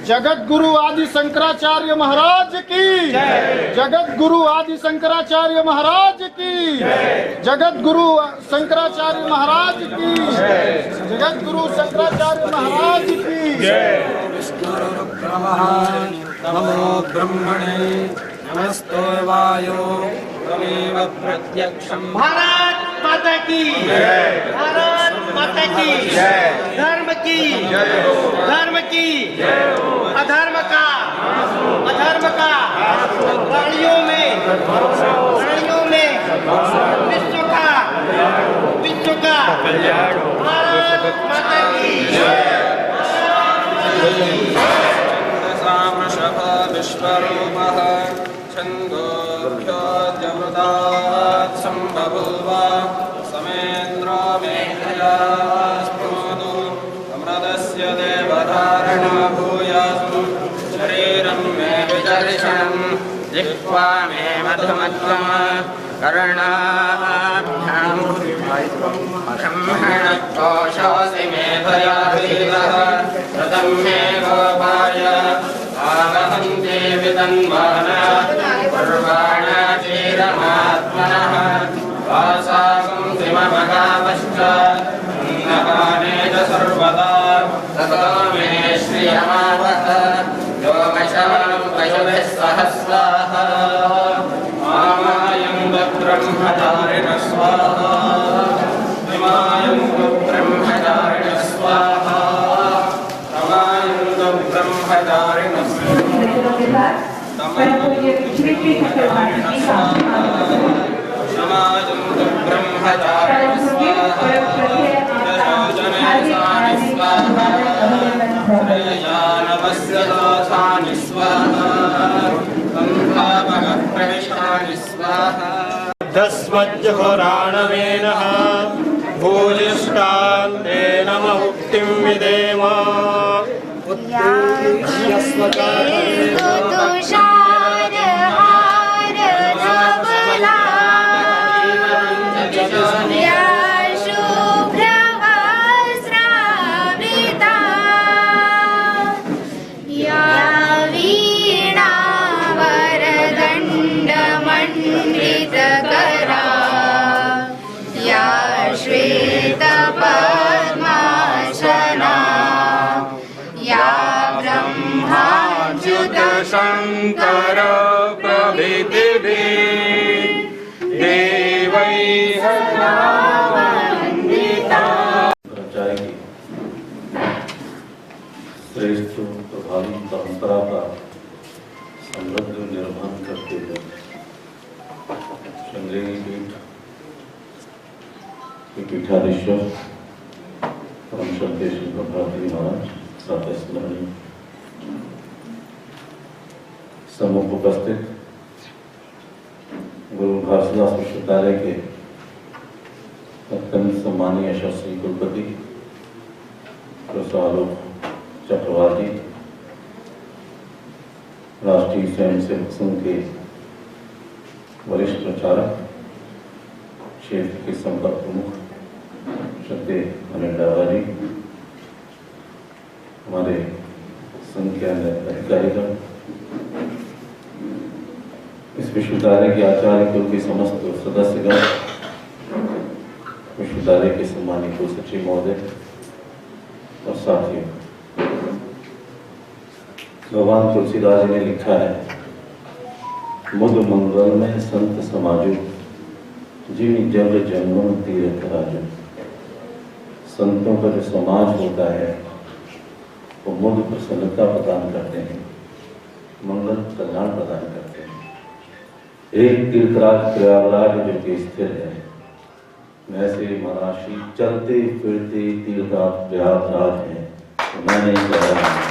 जगत गुरु आदि शंकराचार्य महाराज की जगत गुरु आदि शंकराचार्य महाराज की जगत गुरु शंकराचार्य महाराज की जगत गुरु शंकराचार्य महाराज की नमो ब्रह्मणे नमस्तो वायो त्वमेव प्रत्यक्षम्। भारत माता की भारत माता की धर्म की अधर्म का प्राणियों में विश्व का भारत माता की विश्वरूपः छन्दोभ्योऽद्यमृतात् सम्बभूव समेन्द्रो मेधया स्फुरतु अमृतस्य देवधारणा भूयात् शरीरं मे विदर्शनम् जिह्वा मे मधुमत्तम कर्णाभ्याम् ब्रह्मणोषोऽसि मेधया धीरः ऋतं मे गोपाय आवहन्ते वितन्वाना पर्वाणा चीरमात्मनः वासागं श्रीममगावश्च अन्नपाने च सर्वदा ततो मे श्रियमावह योगशानं पशुभिः सह स्वाहा मामायं ब्रह्मचारिणः स्वाहा इमायं ब्रह्मचारिणः स्वाहा रमायं ब्रह्मचारिणः दस्मज्जहोराणवेनः भूयिष्ठान्तेन मुक्तिं विदेम शंकर प्रभृतिभिः देवैः वन्दिता। श्रेष्ठ प्रभावी परंपरा का समृद्ध निर्माण करते हुए श्रृंगेरी पीठ के पीठाधीश्वर परम श्रद्धेय श्री प्रभाती महाराज साथ स्मरणीय सम्मुख उपस्थित गुरु घासीदास विश्वविद्यालय के अत्यंत सम्मानीय यशस्वी कुलपति प्रोफेसर आलोक चक्रवर्ती, राष्ट्रीय स्वयंसेवक संघ के वरिष्ठ प्रचारक, क्षेत्र के संपर्क प्रमुख श्रद्धेय अनिल डावा जी, हमारे संघ के अन्य अधिकारीगण, इस विश्वविद्यालय के आचार्य कुल के समस्त सदस्यगण, विश्वविद्यालय के सम्मानित कुल सचिव महोदय और साथियों, भगवान तुलसीदास जी ने लिखा है, मुद मंगल में संत समाजो जिन जग जन्म तीर्थ राजो। संतों का जो समाज होता है वो मुद प्रसन्नता प्रदान करते हैं, मंगल कल्याण प्रदान करते हैं। एक तीर्थराज प्रयागराज जो कि स्थिर है, वैसे महाराष्ट्र चलते फिरते तीर्थराज प्रयागराज है। तो मैं नहीं कह रहा हूँ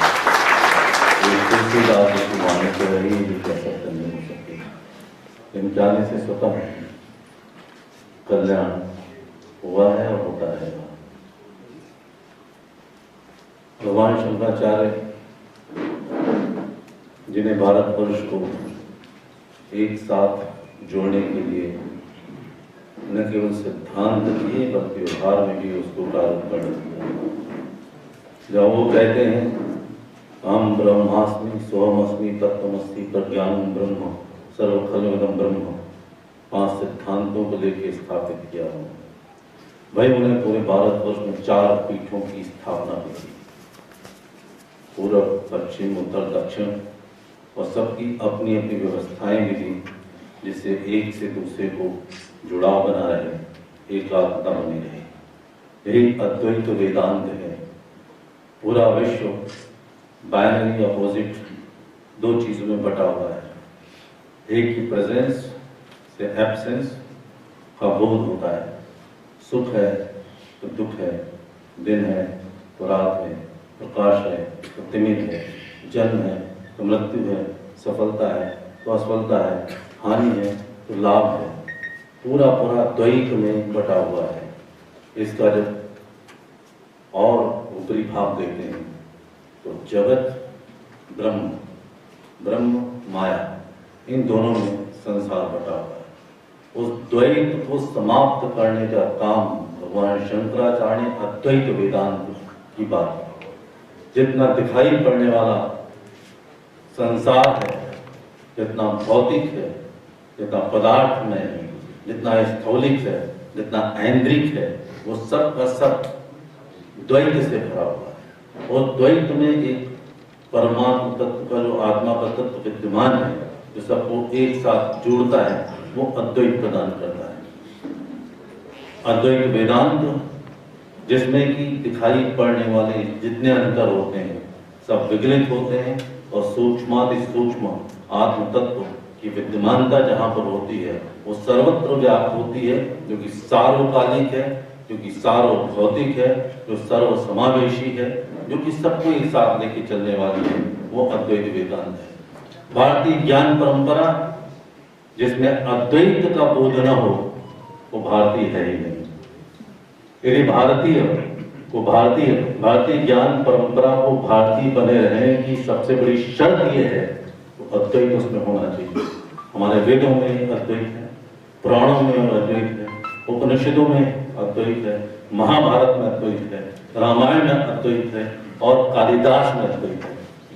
तुलसीदास की वाणी को रही जो कह सकते नहीं हो सकती, इन जाने से स्वतः कल्याण हुआ है और होता रहेगा। भगवान शंकराचार्य जिन्हें भारतवर्ष को एक साथ जोड़ने के लिए न केवल सिद्धांत दिए बल्कि व्यवहार में भी उसको कार्य किया। जब वो कहते हैं अहम ब्रह्मास्मि सोहमस्मि तत्त्वमसि प्रज्ञानम ब्रह्म सर्वखलविदं ब्रह्म, 5 सिद्धांतों को लेकर स्थापित किया उन्होंने। भाई उन्हें पूरे भारतवर्ष में 4 पीठों की स्थापना की थी, पूर्व पश्चिम उत्तर दक्षिण, और सबकी अपनी अपनी व्यवस्थाएं भी थी जिससे एक से दूसरे को जुड़ाव बना रहे, एकात्मता बनी रहे। यही अद्वैत वेदांत है। पूरा विश्व बाइनरी अपोजिट 2 चीजों में बटा हुआ है। एक की प्रेजेंस से एब्सेंस का बोध होता है। सुख है तो दुख है, दिन है तो रात है, प्रकाश है तो तिमिर है, जन्म है तो मृत्यु है, सफलता है तो असफलता है, हानि है तो लाभ है। पूरा पूरा द्वैत में बटा हुआ है। इसका जब और ऊपरी भाव देखते हैं तो जगत ब्रह्म, ब्रह्म माया, इन दोनों में संसार बटा हुआ है। उस द्वैत को समाप्त करने का काम भगवान शंकराचार्य ने अद्वैत वेदांत की बात की। जितना दिखाई पड़ने वाला संसार है, जितना भौतिक है, जितना पदार्थ में है, जितना स्थौलिक है, जितना ऐन्द्रिक है, वो सब का सब द्वैत से भरा हुआ है। और द्वैत में एक परमात्मा तत्व का जो आत्मा का तत्व विद्यमान है, जो सबको एक साथ जोड़ता है, वो अद्वैत प्रदान करता है। अद्वैत वेदांत जिसमें कि दिखाई पड़ने वाले जितने अंतर होते हैं सब विगलित होते हैं, और सूक्ष्माति सूक्ष्म आत्म तत्व की विद्यमानता जहाँ पर होती है वो सर्वत्र व्याप्त होती है, जो कि सार्वकालिक है, जो कि सार्वभौतिक है, जो सर्व समावेशी है, जो कि सबको एक साथ लेके चलने वाली है, वो अद्वैत वेदांत है। भारतीय ज्ञान परंपरा जिसमें अद्वैत का बोध न हो वो भारतीय है ही नहीं। यदि भारतीय ज्ञान परंपरा को भारतीय बने रहने की सबसे बड़ी शर्त यह है तो अद्वैत उसमें होना चाहिए। हमारे वेदों में अद्वैत है, पुराणों में अद्वैत है, उपनिषदों में अद्वैत है, महाभारत में अद्वैत है, रामायण में अद्वैत है, और कालिदास में अद्वैत है,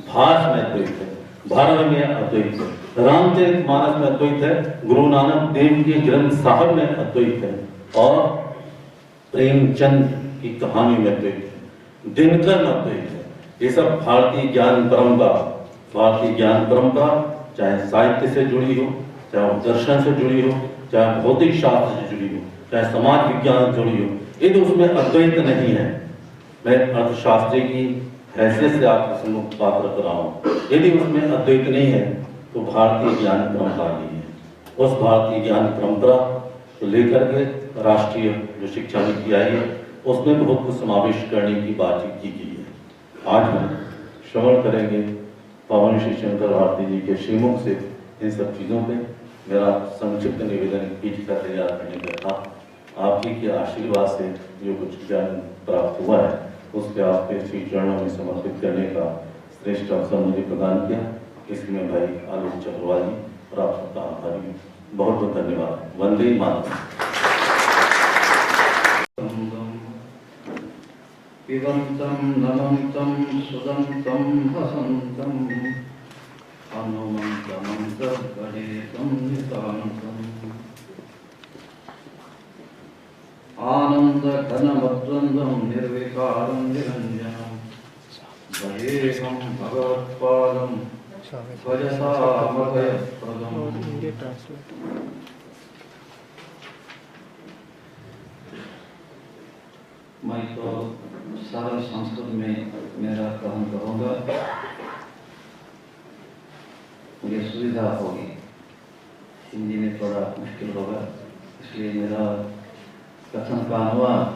भास में अद्वैत है, भारत में अद्वैत है, रामचरितमानस में अद्वैत है, गुरु नानक देव के ग्रंथ साहब में अद्वैत है, और प्रेमचंद की कहानी में अद्वैत है, दिनकर में अद्वैत है। ये सब भारतीय ज्ञान परंपरा चाहे साहित्य से जुड़ी हो, चाहे दर्शन से जुड़ी हो, चाहे भौतिक शास्त्र से जुड़ी हो, चाहे समाज विज्ञान से जुड़ी हो, यदि उसमें अद्वैत नहीं है, मैं अर्थशास्त्री की हैसियत से आपके सम्मुख बात रख रहा हूँ, यदि उसमें अद्वैत नहीं है तो भारतीय ज्ञान परंपरा नहीं है। उस भारतीय ज्ञान परंपरा को लेकर के राष्ट्रीय जो शिक्षा नीति आई है उसमें बहुत कुछ समावेश करने की बातचीत की गई है। आज हम श्रवण करेंगे पावन श्री शंकर भारती जी के श्रीमुख से इन सब चीज़ों पे। मेरा संक्षिप्त निवेदन पीठ का तैयार करने का था। आप ही के आशीर्वाद से जो कुछ ज्ञान प्राप्त हुआ है उसके आपके श्री चरणों में समर्पित करने का श्रेष्ठ अवसर मुझे प्रदान किया। इसमें भाई आलोक चक्रवाल जी और आप सबका आभारी, बहुत बहुत धन्यवाद। वंदे मातरम। पिबन्तं नमन्तं सुदन्तं हसन्तं हनुमन्तमन्तर्गणेतं नितान्तम् आनन्दघनमद्वन्द्वं निर्विकारं निरञ्जनं भजेऽहं भगवत्पादं भजतामभयप्रदम्। मैं तो सरल संस्कृत में मेरा कथन करूँगा, मुझे सुविधा होगी। हिंदी में थोड़ा मुश्किल होगा, इसलिए मेरा कथन का अनुवाद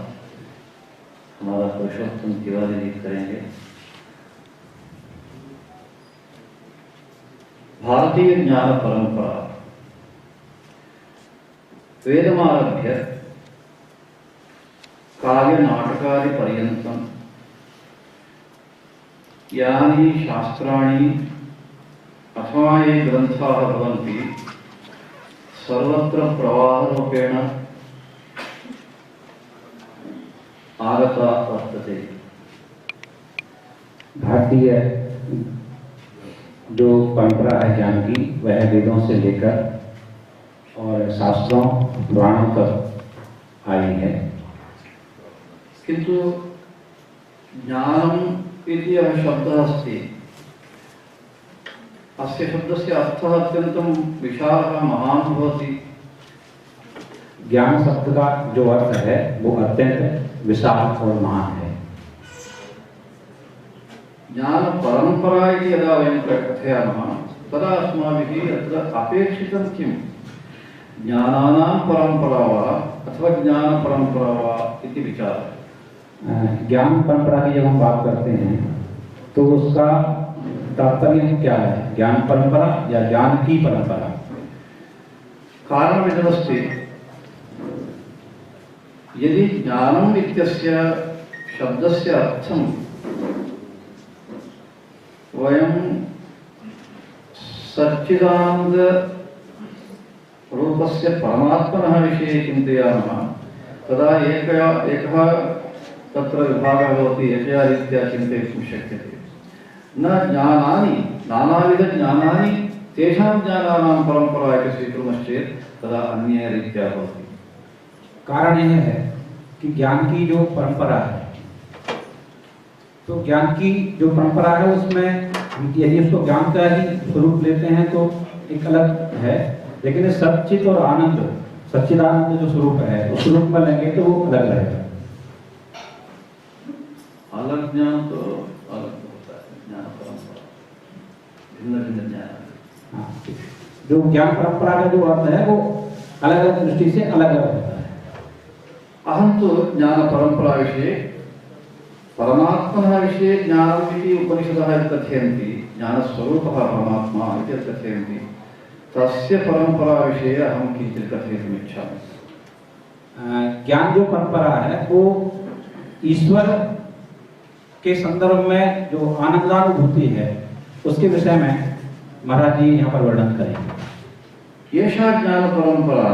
हमारा पुरुषोत्तम तिवारी जी करेंगे। भारतीय ज्ञान परंपरा वेदमारभ्य काव्य नाटकादि पर्यन्तं यानि शास्त्राणि अथवा ये ग्रंथाः भवन्ति सर्वत्र प्रवाहरूपेण आगता वर्तते। भारतीय जो परंपरा है ज्ञान की, वह वेदों से लेकर और शास्त्रों पुराणों तक आई है। किंतु ज्ञानम् इति यः शब्दः अस्ति, अस्य शब्दस्य अर्थः अत्यन्तं विशालः महान् भवति। ज्ञान शब्द का जो अर्थ है वो अत्यंत विशाल और महान है। ज्ञान परंपरा इति यदा वयं कथयामः तदा अस्माभिः अत्र अपेक्षितं किं? ज्ञानानां परंपरा वा अथवा ज्ञान परंपरा वा इति विचारः। ज्ञान परंपरा की जब हम बात करते हैं तो उसका तात्पर्य क्या है? ज्ञान परंपरा या ज्ञान की परंपरा? कारणमिदमस्ति, यदि ज्ञानम् इत्यस्य शब्दस्य अर्थं वयं सच्चिदानंद रूपस्य परमात्मनः विषये चिन्तयामः तदा एकः तत्र विभागः भवति, एकया रीत्या चिन्तयितुं शक्यते। न ज्ञानानि नानाविधज्ञानानि तेषां ज्ञानानां परंपरा इति स्वीकुर्मश्चेत् तदा अन्यरीत्या भवति। कारण यह है कि ज्ञान की जो परंपरा है, तो ज्ञान की जो परंपरा है उसमें यदि उसको ज्ञान का ही स्वरूप लेते हैं तो एक अलग है, लेकिन सच्चित और आनंद, सच्चिदानंद जो स्वरूप है उस स्वरूप में लेंगे तो वो अलग रहेगा। अलग ज्ञान तो अलग होता है, ज्ञान परंपरा भिन्न भिन्न ज्ञान। हाँ, जो ज्ञान परंपरा का जो अर्थ है वो अलग अलग दृष्टि से अलग अलग होता है। अहं तो ज्ञान परंपरा विषये परमात्मनः विषये ज्ञानम् इति उपनिषदः कथयन्ति, ज्ञानस्वरूपः परमात्मा इति कथयन्ति, तस्य परंपरा विषये अहं किञ्चित् कथयितुम् इच्छामि। ज्ञान जो परंपरा है वो ईश्वर के संदर्भ में जो आनंदानुभूति है उसके विषय में महाराज जी यहाँ पर वर्णन करेंगे। एषा ज्ञान परंपरा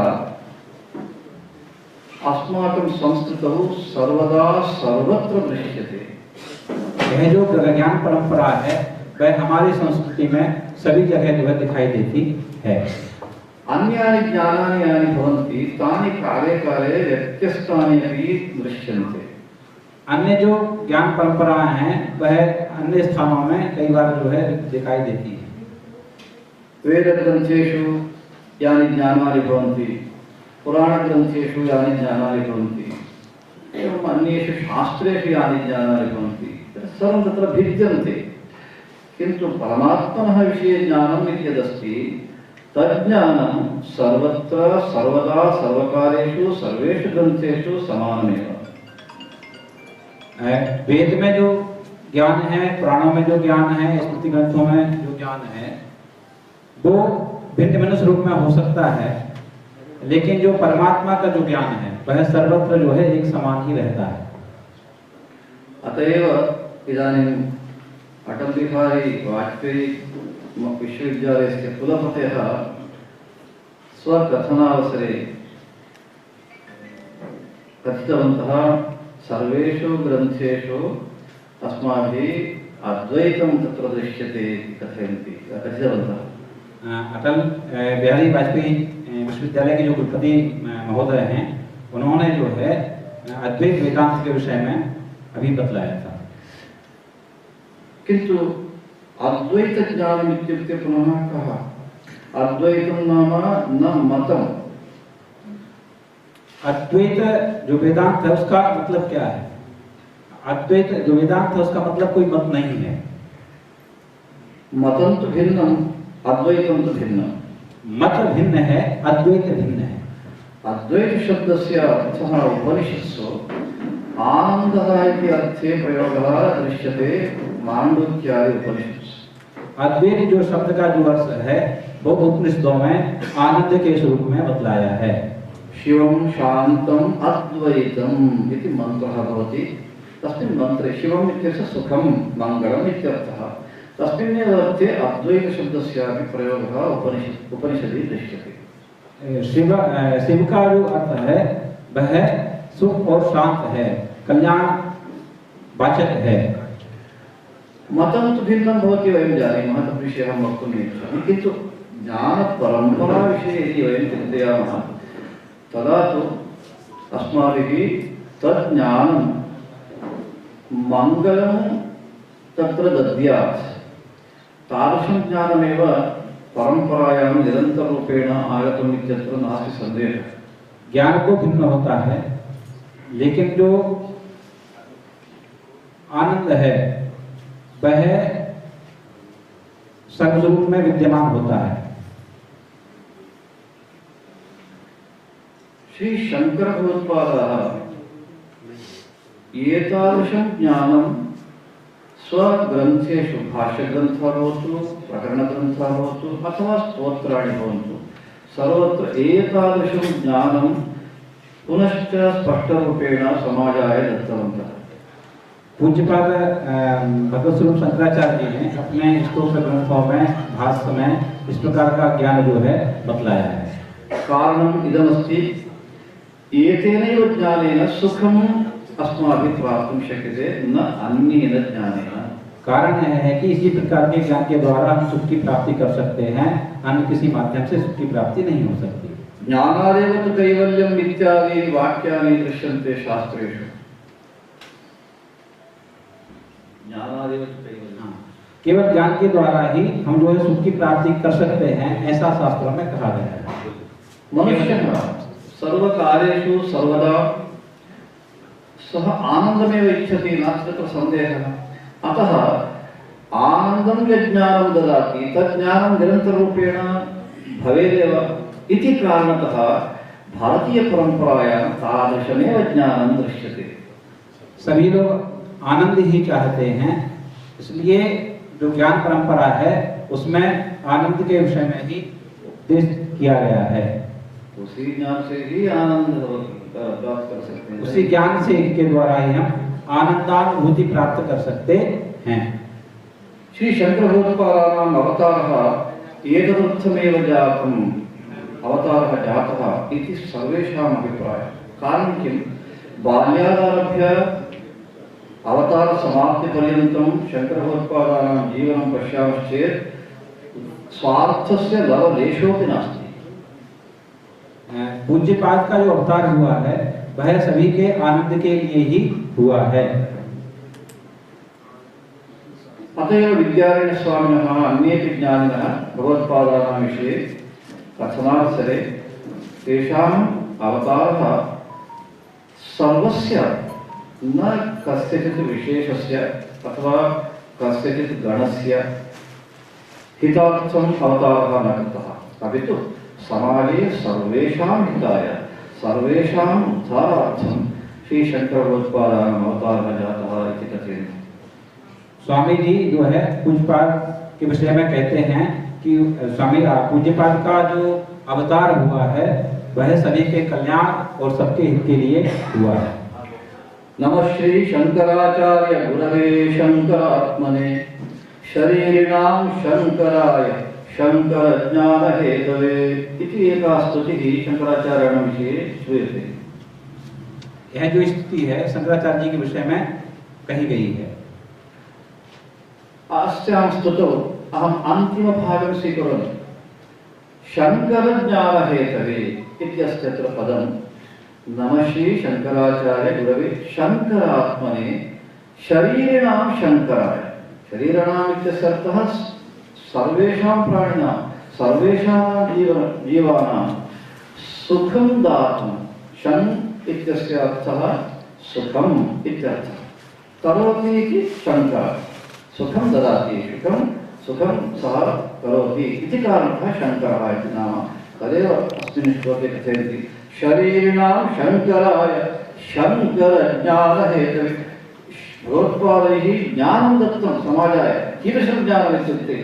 अस्माकं संस्कृतौ सर्वदा सर्वत्र दृश्यते। यह जो ज्ञान परंपरा है वह हमारी संस्कृति में सभी जगह जो है दिखाई देती है। अन्यानि ज्ञानानि यानि भवन्ति तानि काले काले व्यत्यस्तानि अपि दृश्यन्ते। अन्य जो ज्ञान परंपराएं हैं वह अन्य स्थानों में कई बार जो है दिखाई देती है। वेद ग्रंथेषु यानि ज्ञानानि भवन्ति, पुराण ग्रंथेषु यानि ज्ञानानि भवन्ति, एवं अन्येषु शास्त्रेषु यानि ज्ञानानि भवन्ति, सर्वं तत्र भिद्यन्ते। किन्तु परमात्मनः विषये ज्ञानम् इति यदस्ति तज्ज्ञानं सर्वत्र सर्वदा सर्वकालेषु सर्वेषु ग्रंथेषु समानमेव। वेद में जो ज्ञान है, पुराणों में जो ज्ञान है, स्मृति ग्रंथों में जो ज्ञान है वो भिन्न भिन्न स्वरूप में हो सकता है, लेकिन जो परमात्मा का जो ज्ञान है वह सर्वत्र जो है एक समान ही रहता है। अतएव इदानीं अटल बिहारी वाजपेयी विश्वविद्यालयस्य कुलपतयः स्वकथनावसरे कथितवन्तः, सर्वेषु ग्रंथेषु अस्माभिः अद्वैतं तत्र दृश्यते इति कथितवन्तः। अटल बिहारी वाजपेयी विश्वविद्यालय के जो कुलपति महोदय हैं उन्होंने जो है अद्वैत वेदांत के विषय में अभी बतलाया था। किंतु अद्वैत ज्ञानम् इत्युक्ते पुनः कः? अद्वैतं नाम न मतम्। अद्वैत जो वेदांत है उसका मतलब क्या है? अद्वैत जो वेदांत है उसका मतलब कोई मत नहीं है। मतम तो भिन्नम, अद्वैतम तो भिन्नम। मत भिन्न है, अद्वैत भिन्न है। अद्वैत शब्दस्य अर्थः उपनिषत्सु आनन्दः इति अर्थे प्रयोगः दृश्यते माण्डूक्यादि उपनिषत्सु। अद्वैत जो शब्द का जो अर्थ है वो उपनिषदों में आनंद के स्वरूप में बतलाया है। शिवं शांतम अद्वैतम इति मंत्रः भवति। तस्मिन् मंत्रे शिवम् इत्यस्य सुखं मंगलम् इत्यर्थः। तस्मिन्नेव अर्थे अद्वैत शब्दस्यापि प्रयोगः उपनिषदि दृश्यते। शिव का जो अर्थ है वह सुख और शांत है, कल्याण वाचक है। मतं तु भिन्नं भवति वयं जानीमः, तद्विषये अहं वक्तुं न इच्छामि, किन्तु ज्ञानपरम्पराविषये यदि वयं चिन्तयामः तदा तु अस्माभिः तत् ज्ञानं मङ्गलं तत्र दद्यात्, तादृशं ज्ञानमेव परम्परायां निरन्तररूपेण आगतम् इत्यत्र नास्ति सन्देहः। ज्ञान को भिन्न होता है, लेकिन जो आनंद है वह सर्वस्वरूप में विद्यमान होता है। श्री शंकर भगवत्पादाः एतादृशं ज्ञानं स्वग्रन्थेषु, भाष्यग्रन्थः भवतु, प्रकरणग्रन्थः भवतु अथवा स्तोत्राणि भवन्तु, सर्वत्र एतादृशं ज्ञानं पुनश्च स्पष्टरूपेण समाजाय दत्तवन्तः। पूज्यपाद भगवत स्वरूप शंकराचार्य जी ने अपने स्तोत्र ग्रंथों में, भाष्य में इस प्रकार का ज्ञान जो है बतलाया है। कारणम् इदमस्ति, एतेनैव ज्ञानेन सुखम् अस्माभिः प्राप्तुं शक्यते, न अन्येन ज्ञानेन। कारण यह है कि इसी प्रकार के ज्ञान के द्वारा हम सुख की प्राप्ति कर सकते हैं, अन्य किसी माध्यम से सुख की प्राप्ति नहीं हो सकती। ज्ञानादेव तु कैवल्यम् इत्यादि वाक्यानि दृश्यन्ते शास्त्रेषु। ज्ञानादेव तु कैवल्यम्, केवल ज्ञान के द्वारा ही हम जो है सुख की प्राप्ति कर सकते हैं, ऐसा शास्त्रों में कहा गया है। मनुष्यः सर्वकार्येषु सर्वदा सः आनन्दमेव इच्छति, नास्ति तत्र सन्देहः। अतः आनन्दं यज्ञानं ददाति तत् ज्ञानं निरन्तररूपेण भवेदेव इति कारणतः भारतीयपरम्परायां तादृशमेव ज्ञानं दृश्यते। सभी लोग आनंद ही चाहते हैं, इसलिए जो ज्ञान परंपरा है उसमें आनंद के विषय में ही उपदेश किया गया है। उसी ज्ञान से ही आनंद प्राप्त कर सकते हैं, उसी ज्ञान से के द्वारा ही हम आनंदानुभूति प्राप्त कर सकते हैं। श्री शंकर भगवत्पादानाम् अवतारः एतदर्थमेव जातम्, अवतारः जातः इति सर्वेषाम् अभिप्रायः। कारणं किं, बाल्यादारभ्य अवतार समाप्तिपर्यन्तं शंकर भगवत्पादानां जीवनं पश्यामश्चेत् स्वार्थस्य लवलेशोऽपि नास्ति। पूज्यपाद का जो अवतार हुआ है वह सभी के आनंद के लिए ही हुआ है। अतएव विद्यारण्यस्वामिनः अन्येपि ज्ञानिनः भगवत्पादानां विषये कथनावसरे तेषाम् अवतारः सर्वस्य न कस्यचित् विशेषस्य अथवा कस्यचित् गणस्य हितार्थम् अवतारः न कृतः, अपि तु समाजे सर्वेषां हिताय, सर्वेषाम् उद्धारार्थं श्री शंकर भगवत्पादानाम् अवतारः जातः इति कथयन्ति। स्वामी जी जो है पूज्यपाद के विषय में कहते हैं कि स्वामी पूज्यपाद का जो अवतार हुआ है वह सभी के कल्याण और सबके हित के लिए हुआ है। नमः श्री शंकराचार्य गुरवे शंकरात्मने शरीरिणां शंकराय शंकर ज्ञान हेतवे इति एका स्तुतिः शंकराचार्याणां विषये श्रूयते। यह जो स्तुति है शंकराचार्य जी के विषय में कही गई है। अस्यां स्तुतौ अहम् अन्तिमभागं स्वीकरोमि। शंकर ज्ञान हेतवे इत्यस्य अत्र पदं नमः श्री शंकराचार्य गुरवे शंकरात्मने शरीरिणां शंकराय। शरीरिणाम् इत्यस्य अर्थः सर्वेषां प्राणिनां, सर्वेषां जीवानां सुखं दातुं। शं इत्यस्य अर्थः सुखम् इत्यर्थः। करोति इति शंकर, सुखं ददाति, सुखं सः करोति इति कारणतः शंकरः इति नाम। तदेव अस्मिन् श्लोके कथयन्ति शरीरिणां शंकराय शंकर ज्ञान हेतवे। भगवत्पादैः ज्ञानं दत्तं समाजाय। कीदृशं ज्ञानम् इत्युक्ते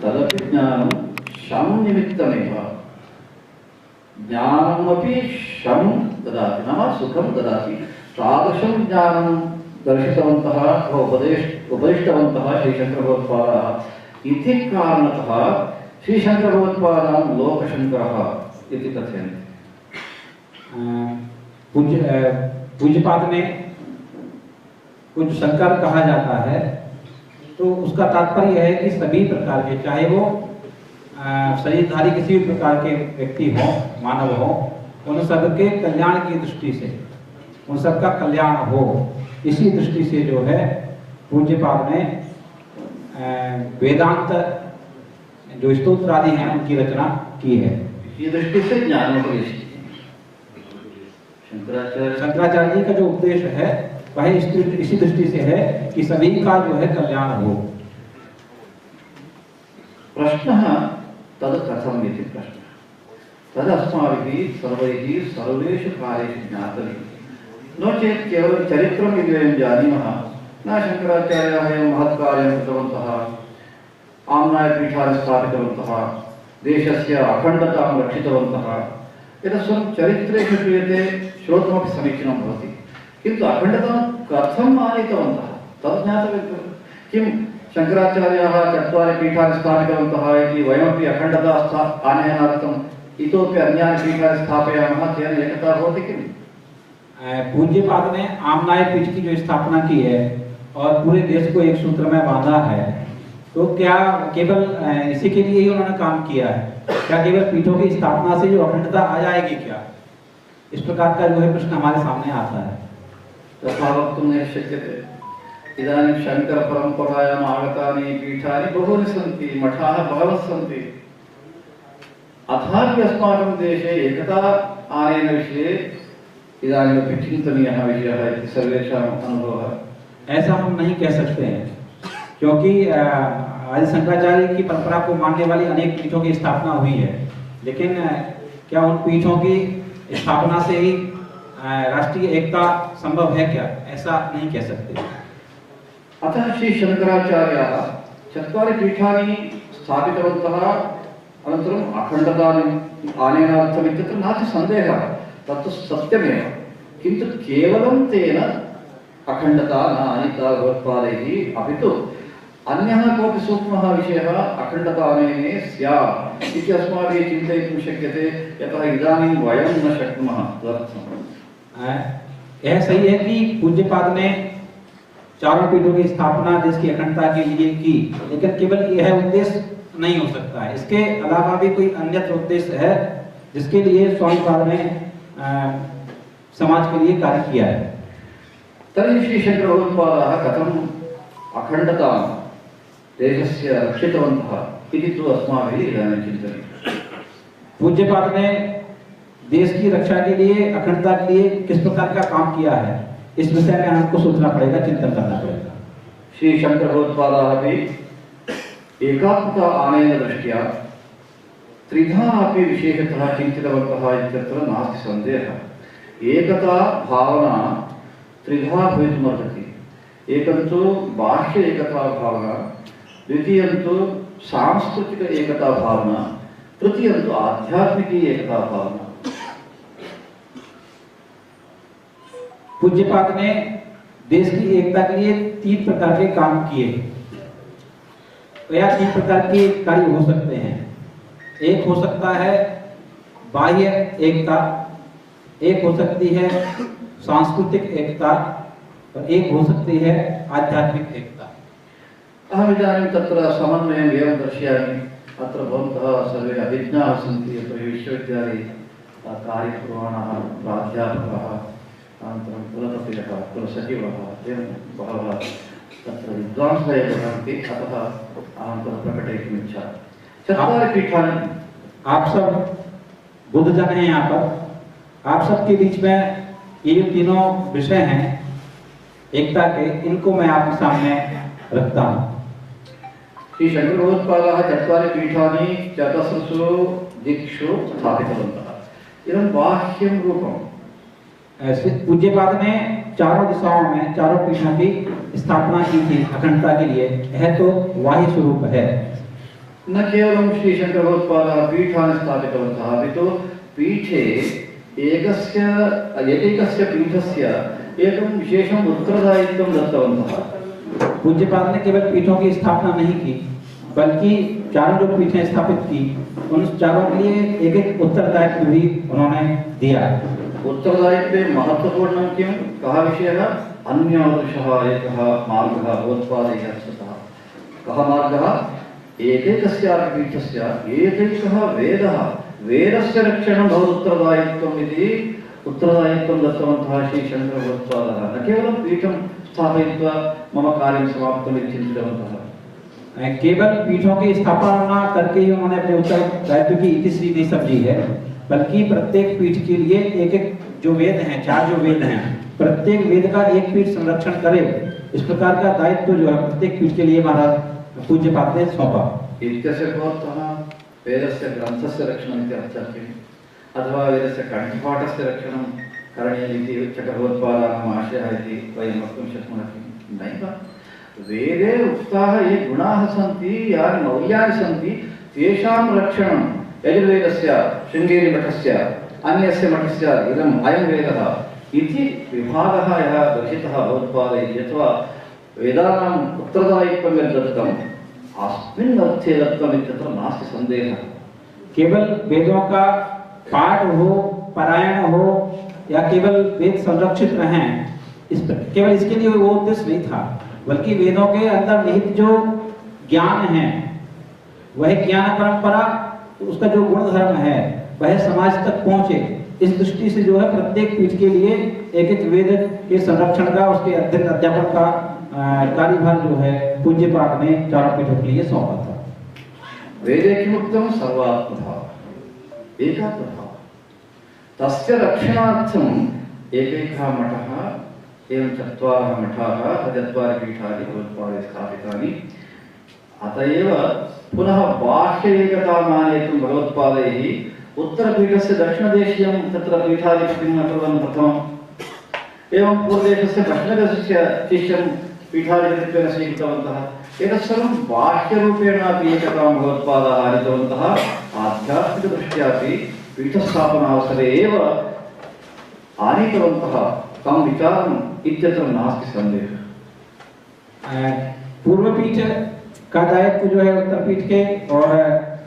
तदपि ज्ञानं शं निमित्तमेव। ज्ञानमपि शं ददाति, नाम सुखं ददाति। तादृशं ज्ञानं दर्शितवन्तः, उपदिष्टवन्तः श्रीशंकरभगवत्पादाः इति कारणतः श्रीशंकरभगवत्पादां लोकशंकरः इति कथयन्ति। पूज्यपाद ने को जो संकर कहा जाता है, तो उसका तात्पर्य है कि सभी प्रकार के, चाहे वो शरीरधारी किसी भी प्रकार के व्यक्ति हो, मानव हो, उन सबके कल्याण की दृष्टि से, उन सबका कल्याण हो, इसी दृष्टि से जो है पूज्यपाद ने वेदांत जो स्तोत्र आदि हैं उनकी रचना की है। ये दृष्टि से ज्ञानोपदेश शंकराचार्य जी का जो उपदेश है वह इसी दृष्टि से है कि सभी का जो है कल्याण हो। प्रश्न तद कथम इति प्रश्न तद अस्माभिः सर्वैः सर्वेषु कार्येषु ज्ञातव्यं। नो चेत् केवलं चरित्रं यदि वयं जानीमः, न शंकराचार्याः एवं महत्कार्यं कृतवन्तः, आम्नायपीठानि स्थापितवन्तः, देशस्य अखण्डतां रक्षितवन्तः, एतत्सर्वं चरित्रेषु श्रूयते, श्रोतुमपि समीचीनं भवति। किन्तु अखण्डतां कथम् आनीतवन्तः तद् ज्ञातव्यं। किं शंकराचार्याः 4 पीठानि स्थापितवन्तः इति वयमपि अखण्डता आनयनार्थम् इतोपि अन्यानि पीठानि स्थापयामः, तेन एकता भवति किम्? पूज्यपाद ने आमनाय पीठ की जो स्थापना की है और पूरे देश को एक सूत्र में बांधा है, तो क्या केवल इसी के लिए ही उन्होंने काम किया है? क्या केवल पीठों की स्थापना से जो अखंडता आ जाएगी क्या? इस प्रकार का जो है प्रश्न हमारे सामने आता है। तथा वक्तुं न शक्यते। इदानीं शंकर परंपरायाम् आगतानि पीठानि बहूनि सन्ति, मठाः बहवः सन्ति। अथापि अस्माकं देशे एकता आनयन विषये इदानीमपि चिन्तनीयः विषयः इति सर्वेषाम् अनुभवः। ऐसा हम नहीं कह सकते हैं, क्योंकि आदि शंकराचार्य की परंपरा को मानने वाली अनेक पीठों की स्थापना हुई है, लेकिन क्या उन पीठों की स्थापना से ही राष्ट्रीय एकता संभव है क्या? ऐसा नहीं कह सकते। अतः श्री शंकराचार्याः 4 पीठानि स्थापितवन्तः, अनन्तरम् अखण्डताम् आनयनार्थम् इत्यत्र नास्ति सन्देहः, तत्तु सत्यमेव। किन्तु केवलं तेन अखण्डता न आनीता भगवत्पादैः, अपि तु अन्यः कोऽपि सूक्ष्मः विषयः अखण्डतानयने स्यात् इति अस्माभिः चिन्तयितुं शक्यते, यतः इदानीं वयं न शक्नुमः। तदर्थम् यह सही है कि पूज्यपाद ने 4 पीठों की स्थापना देश की अखंडता के लिए की, लेकिन केवल यह उद्देश्य नहीं हो सकता है, इसके अलावा भी कोई अन्य उद्देश्य है जिसके लिए स्वामीपाद ने समाज के लिए कार्य किया है। तर्हि श्री शंकर भगवत्पादाः कथम् अखण्डतां देशस्य रक्षितवन्तः इति तु अस्माभिः इदानीं चिन्तनीयम्। पूज्यपाद ने देश की रक्षा के लिए, अखंडता के लिए किस प्रकार का काम किया है, इस विषय में हमको सोचना पड़ेगा, चिंतन करना पड़ेगा। श्री शंकर भगवत्पादाः अपि एकात्मता आनयन दृष्ट्या त्रिधा अपि विशेषतः चिन्तितवन्तः इत्यत्र नास्ति सन्देहः। एकता भावना त्रिधा भवितुमर्हति। एकं तु बाह्य एकता भावना, द्वितीयं तु सांस्कृतिक एकता भावना, तृतीयं तु आध्यात्मिकी एकता भावना। पूज्यपाद ने देश की एकता के लिए 3 प्रकार के काम किए, या 3 प्रकार के कार्य हो सकते हैं। एक हो सकता है बाह्य एकता, एक हो सकती है सांस्कृतिक एकता, और एक हो सकती है आध्यात्मिक एकता। अहम् इदानीं तत्र समन्वयम् एवं दर्शयामि। अत्र भवन्तः सर्वे अभिज्ञाः सन्ति, यतो हि विश्वविद्यालये कार्यकुर्वाणाः प्राध्यापकाः, अनन्तरं कुलपतिः, कुलसचिवः, एवं बहवः तत्र विद्वांसः एव भवन्ति। अतः अहं तत् प्रकटयितुम् इच्छामि। 4 पीठानि। आप सब बुद्धजन हैं यहाँ पर, आप सबके बीच में ये जो तीनों विषय हैं एकता के, इनको मैं आपके सामने रखता हूँ। श्री शंकर भगवत्पादाः 4 पीठानि 4 दिक्षु स्थापितवन्तः। इदं बाह्यं रूपम्। पूज्यपाद ने 4 दिशाओं में 4 पीठों की स्थापना की थी अखंडता के लिए, यह तो बाह्य स्वरूप है। न केवलं श्री शंकर भगवत्पादाः पीठानि स्थापितवन्तः, अपि तु पीठे एकैकस्य पीठस्य एकं विशेषम् उत्तरदायित्वं दत्तवन्तः। पूज्यपाद ने केवल पीठों की स्थापना नहीं की, बल्कि 4 जो पीठें स्थापित की, उन 4 के लिए एक उत्तरदायित्व भी उन्होंने दिया। उत्तरदायित्वे महत्वपूर्णं किं कः विषयः अन्यादृशः एकः मार्गः भगवत्पादैः रचितः कः मार्गः एकैकस्यापि पीठस्य एकैकः वेदः वेदस्य रक्षणं भवदुत्तरदायित्वम् इति उत्तरदायित्वं दत्तवन्तः श्रीशङ्करभगवत्पादः न केवलं पीठं स्थापयित्वा मम कार्यं समाप्तम् इति चिन्तितवन्तः केवल पीठों की स्थापना करके ही उन्होंने अपने उत्तरदायित्व की इतिश्री नहीं समझी है, बल्कि प्रत्येक पीठ के लिए एक एक जो वेद हैं, 4 जो वेद हैं, प्रत्येक वेद का एक पीठ संरक्षण करे, इस प्रकार का दायित्व जो है प्रत्येक पीठ के लिए महाराज पूज्य पाद ने सौंपा। इत्यस्य कोऽर्थः वेदस्य ग्रन्थस्य रक्षणम् इति अर्थः किम् अथवा वेदस्य कण्ठपाठस्य रक्षणं करणीयमिति चक्रभगवत्पादानाम् आशयः इति वयं वक्तुं शक्नुमः किम् नैव वेदे उक्ताः ये गुणाः सन्ति यानि मौल्यानि सन्ति तेषां रक्षणं यजुर्वेदस्य शृङ्गेरीमठस्य अन्यस्य मठस्य इदम् अयं वेदः इति विभागः यः दर्शितः भगवत्पादैः यथा वेदानाम् उत्तरदायित्वं यद्दत्तम् अस्मिन् अर्थे दत्तम् इत्यत्र नास्ति सन्देहः। केवल वेदों का पाठ हो, पारायण हो या केवल वेद संरक्षित रहें, केवल इसके लिए वो उद्देश्य नहीं था, बल्कि वेदों के अंदर निहित जो ज्ञान है वह ज्ञान परंपरा उसका जो गुण धर्म है वह समाज तक पहुंचे, इस दृष्टि से जो है प्रत्येक पीठ के लिए एक एक वेद के संरक्षण का उसके अध्ययन अध्यापन का कार्यभार जो है पूज्य पाद ने 4 पीठों के लिए सौंपा था। वेदे किमुक्तं सर्वात्मभाव एकात्मभाव तस्य रक्षणार्थम् एकैकः मठः एवं 4 मठाः 4 पीठानि भगवत्पादैः स्थापितानि अत एव पुनः बाह्य एकताम् आनेतुं भगवत्पादैः उत्तरपीठस्य दक्षिणदेशीयं तत्र पीठाधिपतिं अकुर्वन् प्रथमम् एवं पूर्वदेशस्य दक्षिणदेशस्य शिष्यं पीठाधिपतित्वेन स्वीकृतवन्तः एतत् सर्वं बाह्यरूपेण अपि एकतां भगवत्पादाः आनीतवन्तः आध्यात्मिकदृष्ट्यापि पीठस्थापनावसरे एव आनीतवन्तः तं विचारम् इत्यत्र नास्ति सन्देहः। पूर्व पीठ का दायित्व जो है उत्तर पीठ के और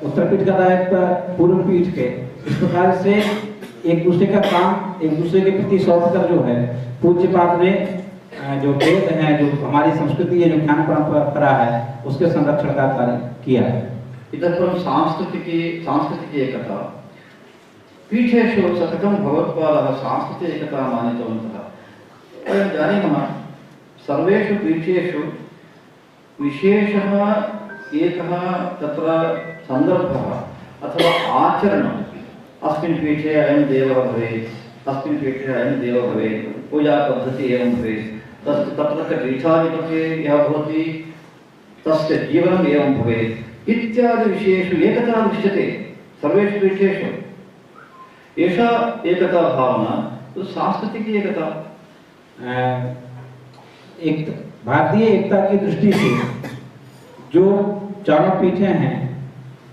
उत्तर पीठ का दायित्व पूर्व पीठ के, इस प्रकार से एक दूसरे का काम एक दूसरे के प्रति सौंप कर जो है पूज्य पाद ने जो वेद हैं, जो हमारी संस्कृति है, जो ज्ञान परंपरा है, उसके संरक्षण का कार्य किया है। इतः परं सांस्कृतिकी एकता पीठेषु सततं भगवत्पादः सांस्कृतिक एकताम् आनीतवन्तः। वयं जानीमः सर्वेषु पीठेषु विशेषः एकः तत्र सन्दर्भः अथवा आचरणम् अस्मिन् पीठे अयं देवः भवेत्, अस्मिन् पीठे अयं देवः भवेत्, पूजापद्धतिः एवं भवेत्, तत्र पीठाधिपते यः भवति तस्य जीवनम् एवं भवेत् इत्यादि विषयेषु एकता दृश्यते सर्वेषु पीठेषु। एषा एकता भावना तो सांस्कृतिकी एकता। एक भारतीय एकता की दृष्टि से जो 4 पीठें हैं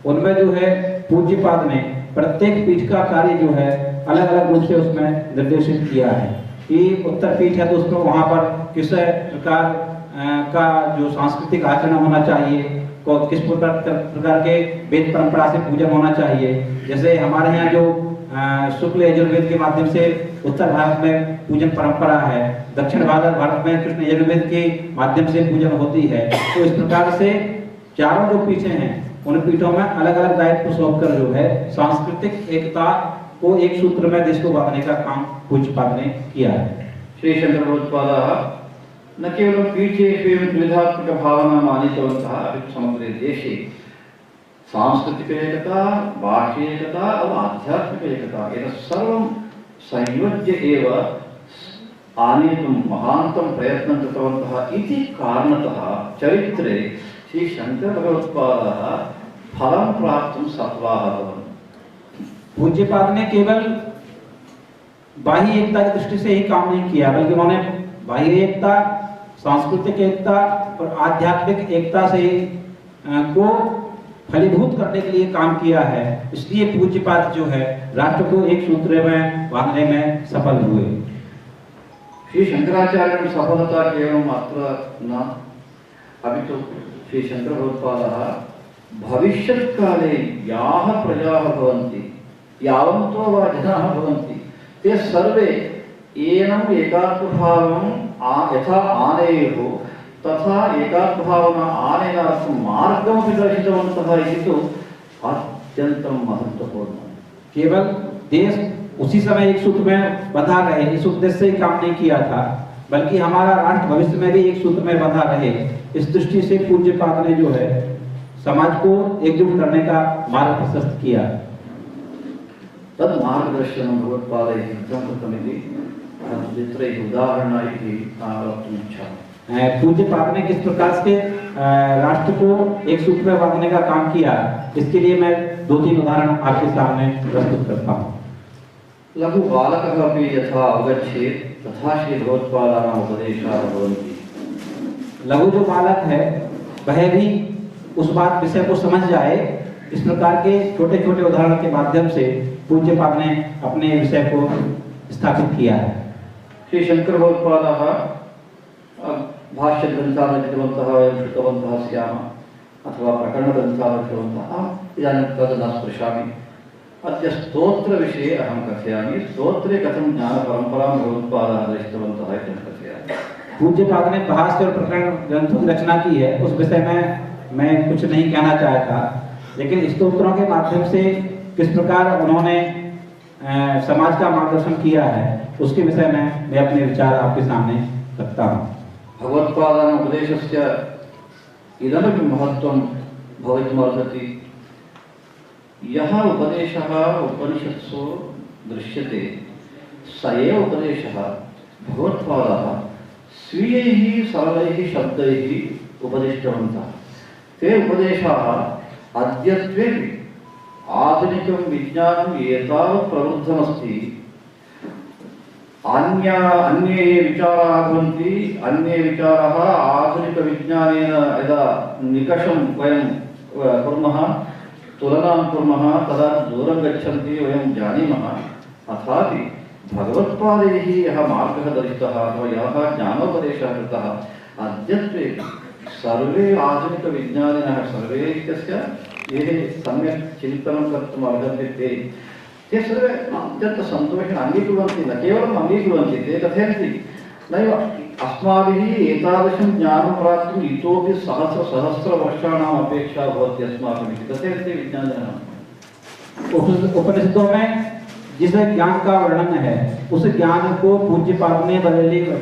उनमें जो है पूज्य पाद ने प्रत्येक पीठ का कार्य जो है अलग अलग रूप से उसमें निर्देशित किया है कि उत्तर पीठ है तो उसमें वहाँ पर किस प्रकार का जो सांस्कृतिक आचरण होना चाहिए, किस प्रकार के वेद परंपरा से पूजन होना चाहिए। जैसे हमारे यहाँ जो शुक्ल यजुर्वेद के माध्यम से उत्तर भारत में पूजन परंपरा है, दक्षिण भारत में कृष्ण यजुर्वेद के माध्यम से पूजन होती है। तो इस प्रकार से 4 जो पीठें हैं उन पीठों में अलग अलग दायित्व सौंप कर जो है सांस्कृतिक एकता को एक सूत्र में देश को बांधने का काम पूज्य पाद ने किया है। श्री शंकर भगवत्पादाः न केवलं पीठेषु एवं द्विधात्मक भावनाम् आनीतवन्तः अपि समग्रे देशे सांस्कृतिक एकता, बाह्य एकता और आध्यात्मिक एकता एतत् सर्वं संयोज्य एव आनेतुं महान्तं प्रयत्नं कृतवन्तः इति कारणतः चरित्रे श्री शंकर भगवत्पादाः फलं प्राप्तुं सफलाः अभवन्। पूज्य पाद ने केवल बाह्य एकता की दृष्टि से ही काम नहीं किया, बल्कि उन्होंने बाह्य एकता, सांस्कृतिक एकता और आध्यात्मिक एकता से को फलीभूत करने के लिए काम किया है। इसलिए पूज्य पाद जो है राष्ट्र को एक सूत्र में बांधने में सफल हुए। श्री शंकराचार्य सफलता केवलम् अत्र न अभी तो श्री शंकर भगवत्पादाः भविष्यत्काले याः प्रजाः भवन्ति, यावन्तो वा जनाः भवन्ति ते सर्वे एनम् एकात्मभावं यथा आनेयुः तथा एकात्मभावना आनयनार्थं मार्गमपि दर्शितवन्तः इति तु अत्यन्तं महत्वपूर्णम्। केवल देश उसी समय एक सूत्र में बंधा रहे इस उद्देश्य से ही काम नहीं किया था, बल्कि हमारा राष्ट्र भविष्य में भी एक सूत्र में बंधा रहे इस दृष्टि से पूज्यपाद ने जो है समाज को एकजुट करने का मार्ग प्रशस्त किया। तद मार्गदर्शनं भगवत्पादैः कथं कृतमिति द्वित्रैः उदाहरणैः वक्तुम् इच्छामि। पूज्यपाद ने किस प्रकार से राष्ट्र को एक सूत्र में बांधने का काम किया, इसके लिए मैं 2-3 उदाहरण आपके सामने प्रस्तुत करता हूँ। लघु बालकः अपि यथा अवगच्छेत् तथा श्री भगवत्पादानाम् उपदेशाः भवन्ति। लघु जो बालक है वह भी उस बात विषय को समझ जाए, इस प्रकार के छोटे छोटे उदाहरण के माध्यम से पूज्यपाद ने अपने विषय को स्थापित किया है। श्री शंकर भगवत्पादाः भाष्यग्रन्थाः रचितवन्तः वयं श्रुतवन्तः स्यामः अथवा प्रकरणग्रन्थाः रचितवन्तः। अहम् इदानीं तद् न स्पृशामि। अद्य स्तोत्रविषये अहं कथयामि। स्तोत्रे कथं ज्ञानपरम्परां भगवत्पादाः रचितवन्तः इति कथयामि। पूज्यपाद ने भाष्य और प्रकरण ग्रंथों की रचना की है, उस विषय में मैं कुछ नहीं कहना चाहता, लेकिन स्तोत्रों के माध्यम से किस प्रकार उन्होंने समाज का मार्गदर्शन किया है उसके विषय में मैं अपने विचार आपके सामने रखता हूँ। भगवत्पादानाम् उपदेशस्य इदमपि महत्त्वं भवितुमर्हति। यः उपदेशः उपनिषत्सु दृश्यते स एव उपदेशः भगवत्पादाः स्वीयैः सरलैः शब्दैः उपदिष्टवन्तः। ते उपदेशाः अद्यत्वेपि आधुनिकं विज्ञानं एतावत् प्रवृद्धमस्ति। अन्ये विचाराः भवन्ति, अन्ये विचाराः आधुनिकविज्ञानेन यदा निकषं वयं कुर्मः, तुलनां कुर्मः, तदा दूरं गच्छन्ति वयं जानीमः। अथापि भगवत्पादैः यः मार्गः दर्शितः अथवा यः ज्ञानोपदेशः कृतः अद्यत्वे सर्वे आधुनिकविज्ञानिनः सर्वे इत्यस्य ये सम्यक् चिन्तनं कर्तुम् अर्हन्ति ते सर्वे अत्यन्तं सन्तोषेण अङ्गीकुर्वन्ति। न केवलम् अङ्गीकुर्वन्ति, ते कथयन्ति नैव अस्माभिः एतादृशं ज्ञानं प्राप्तुम् इतोपि सहस्रवर्षाणाम् अपेक्षा भवति अस्माकम् इति कथयन्ति विज्ञानिनः। उपनिषदों में जिस ज्ञान का वर्णन है उस ज्ञान को पूज्यपाद ने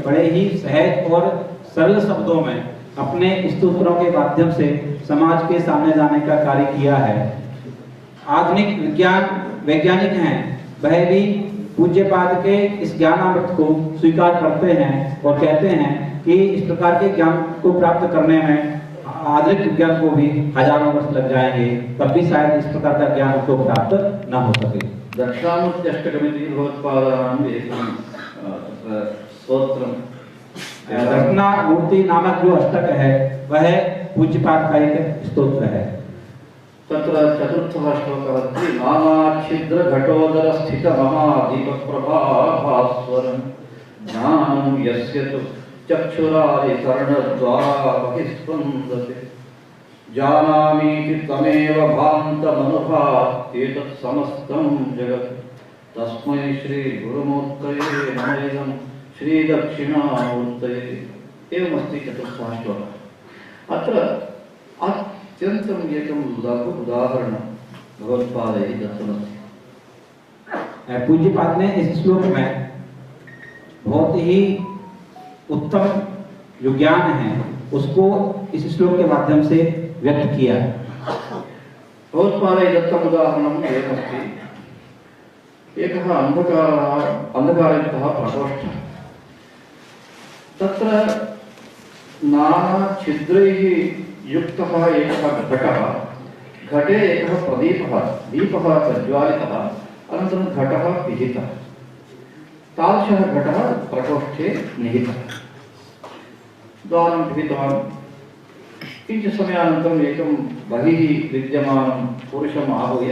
बड़े ही सहज और सरल शब्दों में अपने स्तोत्रों के माध्यम से समाज के सामने लाने का कार्य किया है। आधुनिक वैज्ञानिक हैं, वह भी पूज्यपाद के इस ज्ञानामृत को स्वीकार करते हैं और कहते हैं कि इस प्रकार के ज्ञान को प्राप्त करने में आधुनिक विज्ञान को भी हजारों वर्ष लग जाएंगे, तब भी शायद इस प्रकार का ज्ञान को प्राप्त न हो सके। दक्षिणामूर्त्यष्टकमिति भगवत्पादानाम् एकं स्तोत्रं दक्षिणामूर्ति नामक जो अष्टक है वह पूज्यपाद का एक स्तोत्र है। तत्र चतुर्थः श्लोकः अस्ति। नानाच्छिद्रघटोदर स्थितमहादीपप्रभाभास्वरं ज्ञानं यस्य तु चक्षुरादिकर्णद्वारा बहिस्पन्दते जानामीति तमेव भान्तमनुभाति एतत् समस्तं जगत् तस्मै श्रीगुरुमूर्तये नमः इदं श्रीदक्षिणामूर्तये। एवमस्ति चतुर्थः श्लोकः। अत्र अत्यन्तम् एकं लघु उदाहरणं भगवत्पादैः दत्तमस्ति। पूज्यपाद ने इस श्लोक में बहुत ही उत्तम जो ज्ञान है उसको इस श्लोक के माध्यम से व्यक्त किया है। भगवत्पादैः दत्तम् उदाहरणम् एवमस्ति। एकः अन्धकारयुक्तः प्रकोष्ठः, तत्र नानाछिद्रैः युक्तः एकः घटः, घटे एकः प्रदीपः, दीपः प्रज्वालितः, अनन्तरं घटः पिहितः। तादृशः घटः प्रकोष्ठे निहितः। द्वारं पिहितवान्। किञ्चित् समयानन्तरम् एकं बहिः विद्यमानं पुरुषम् आहूय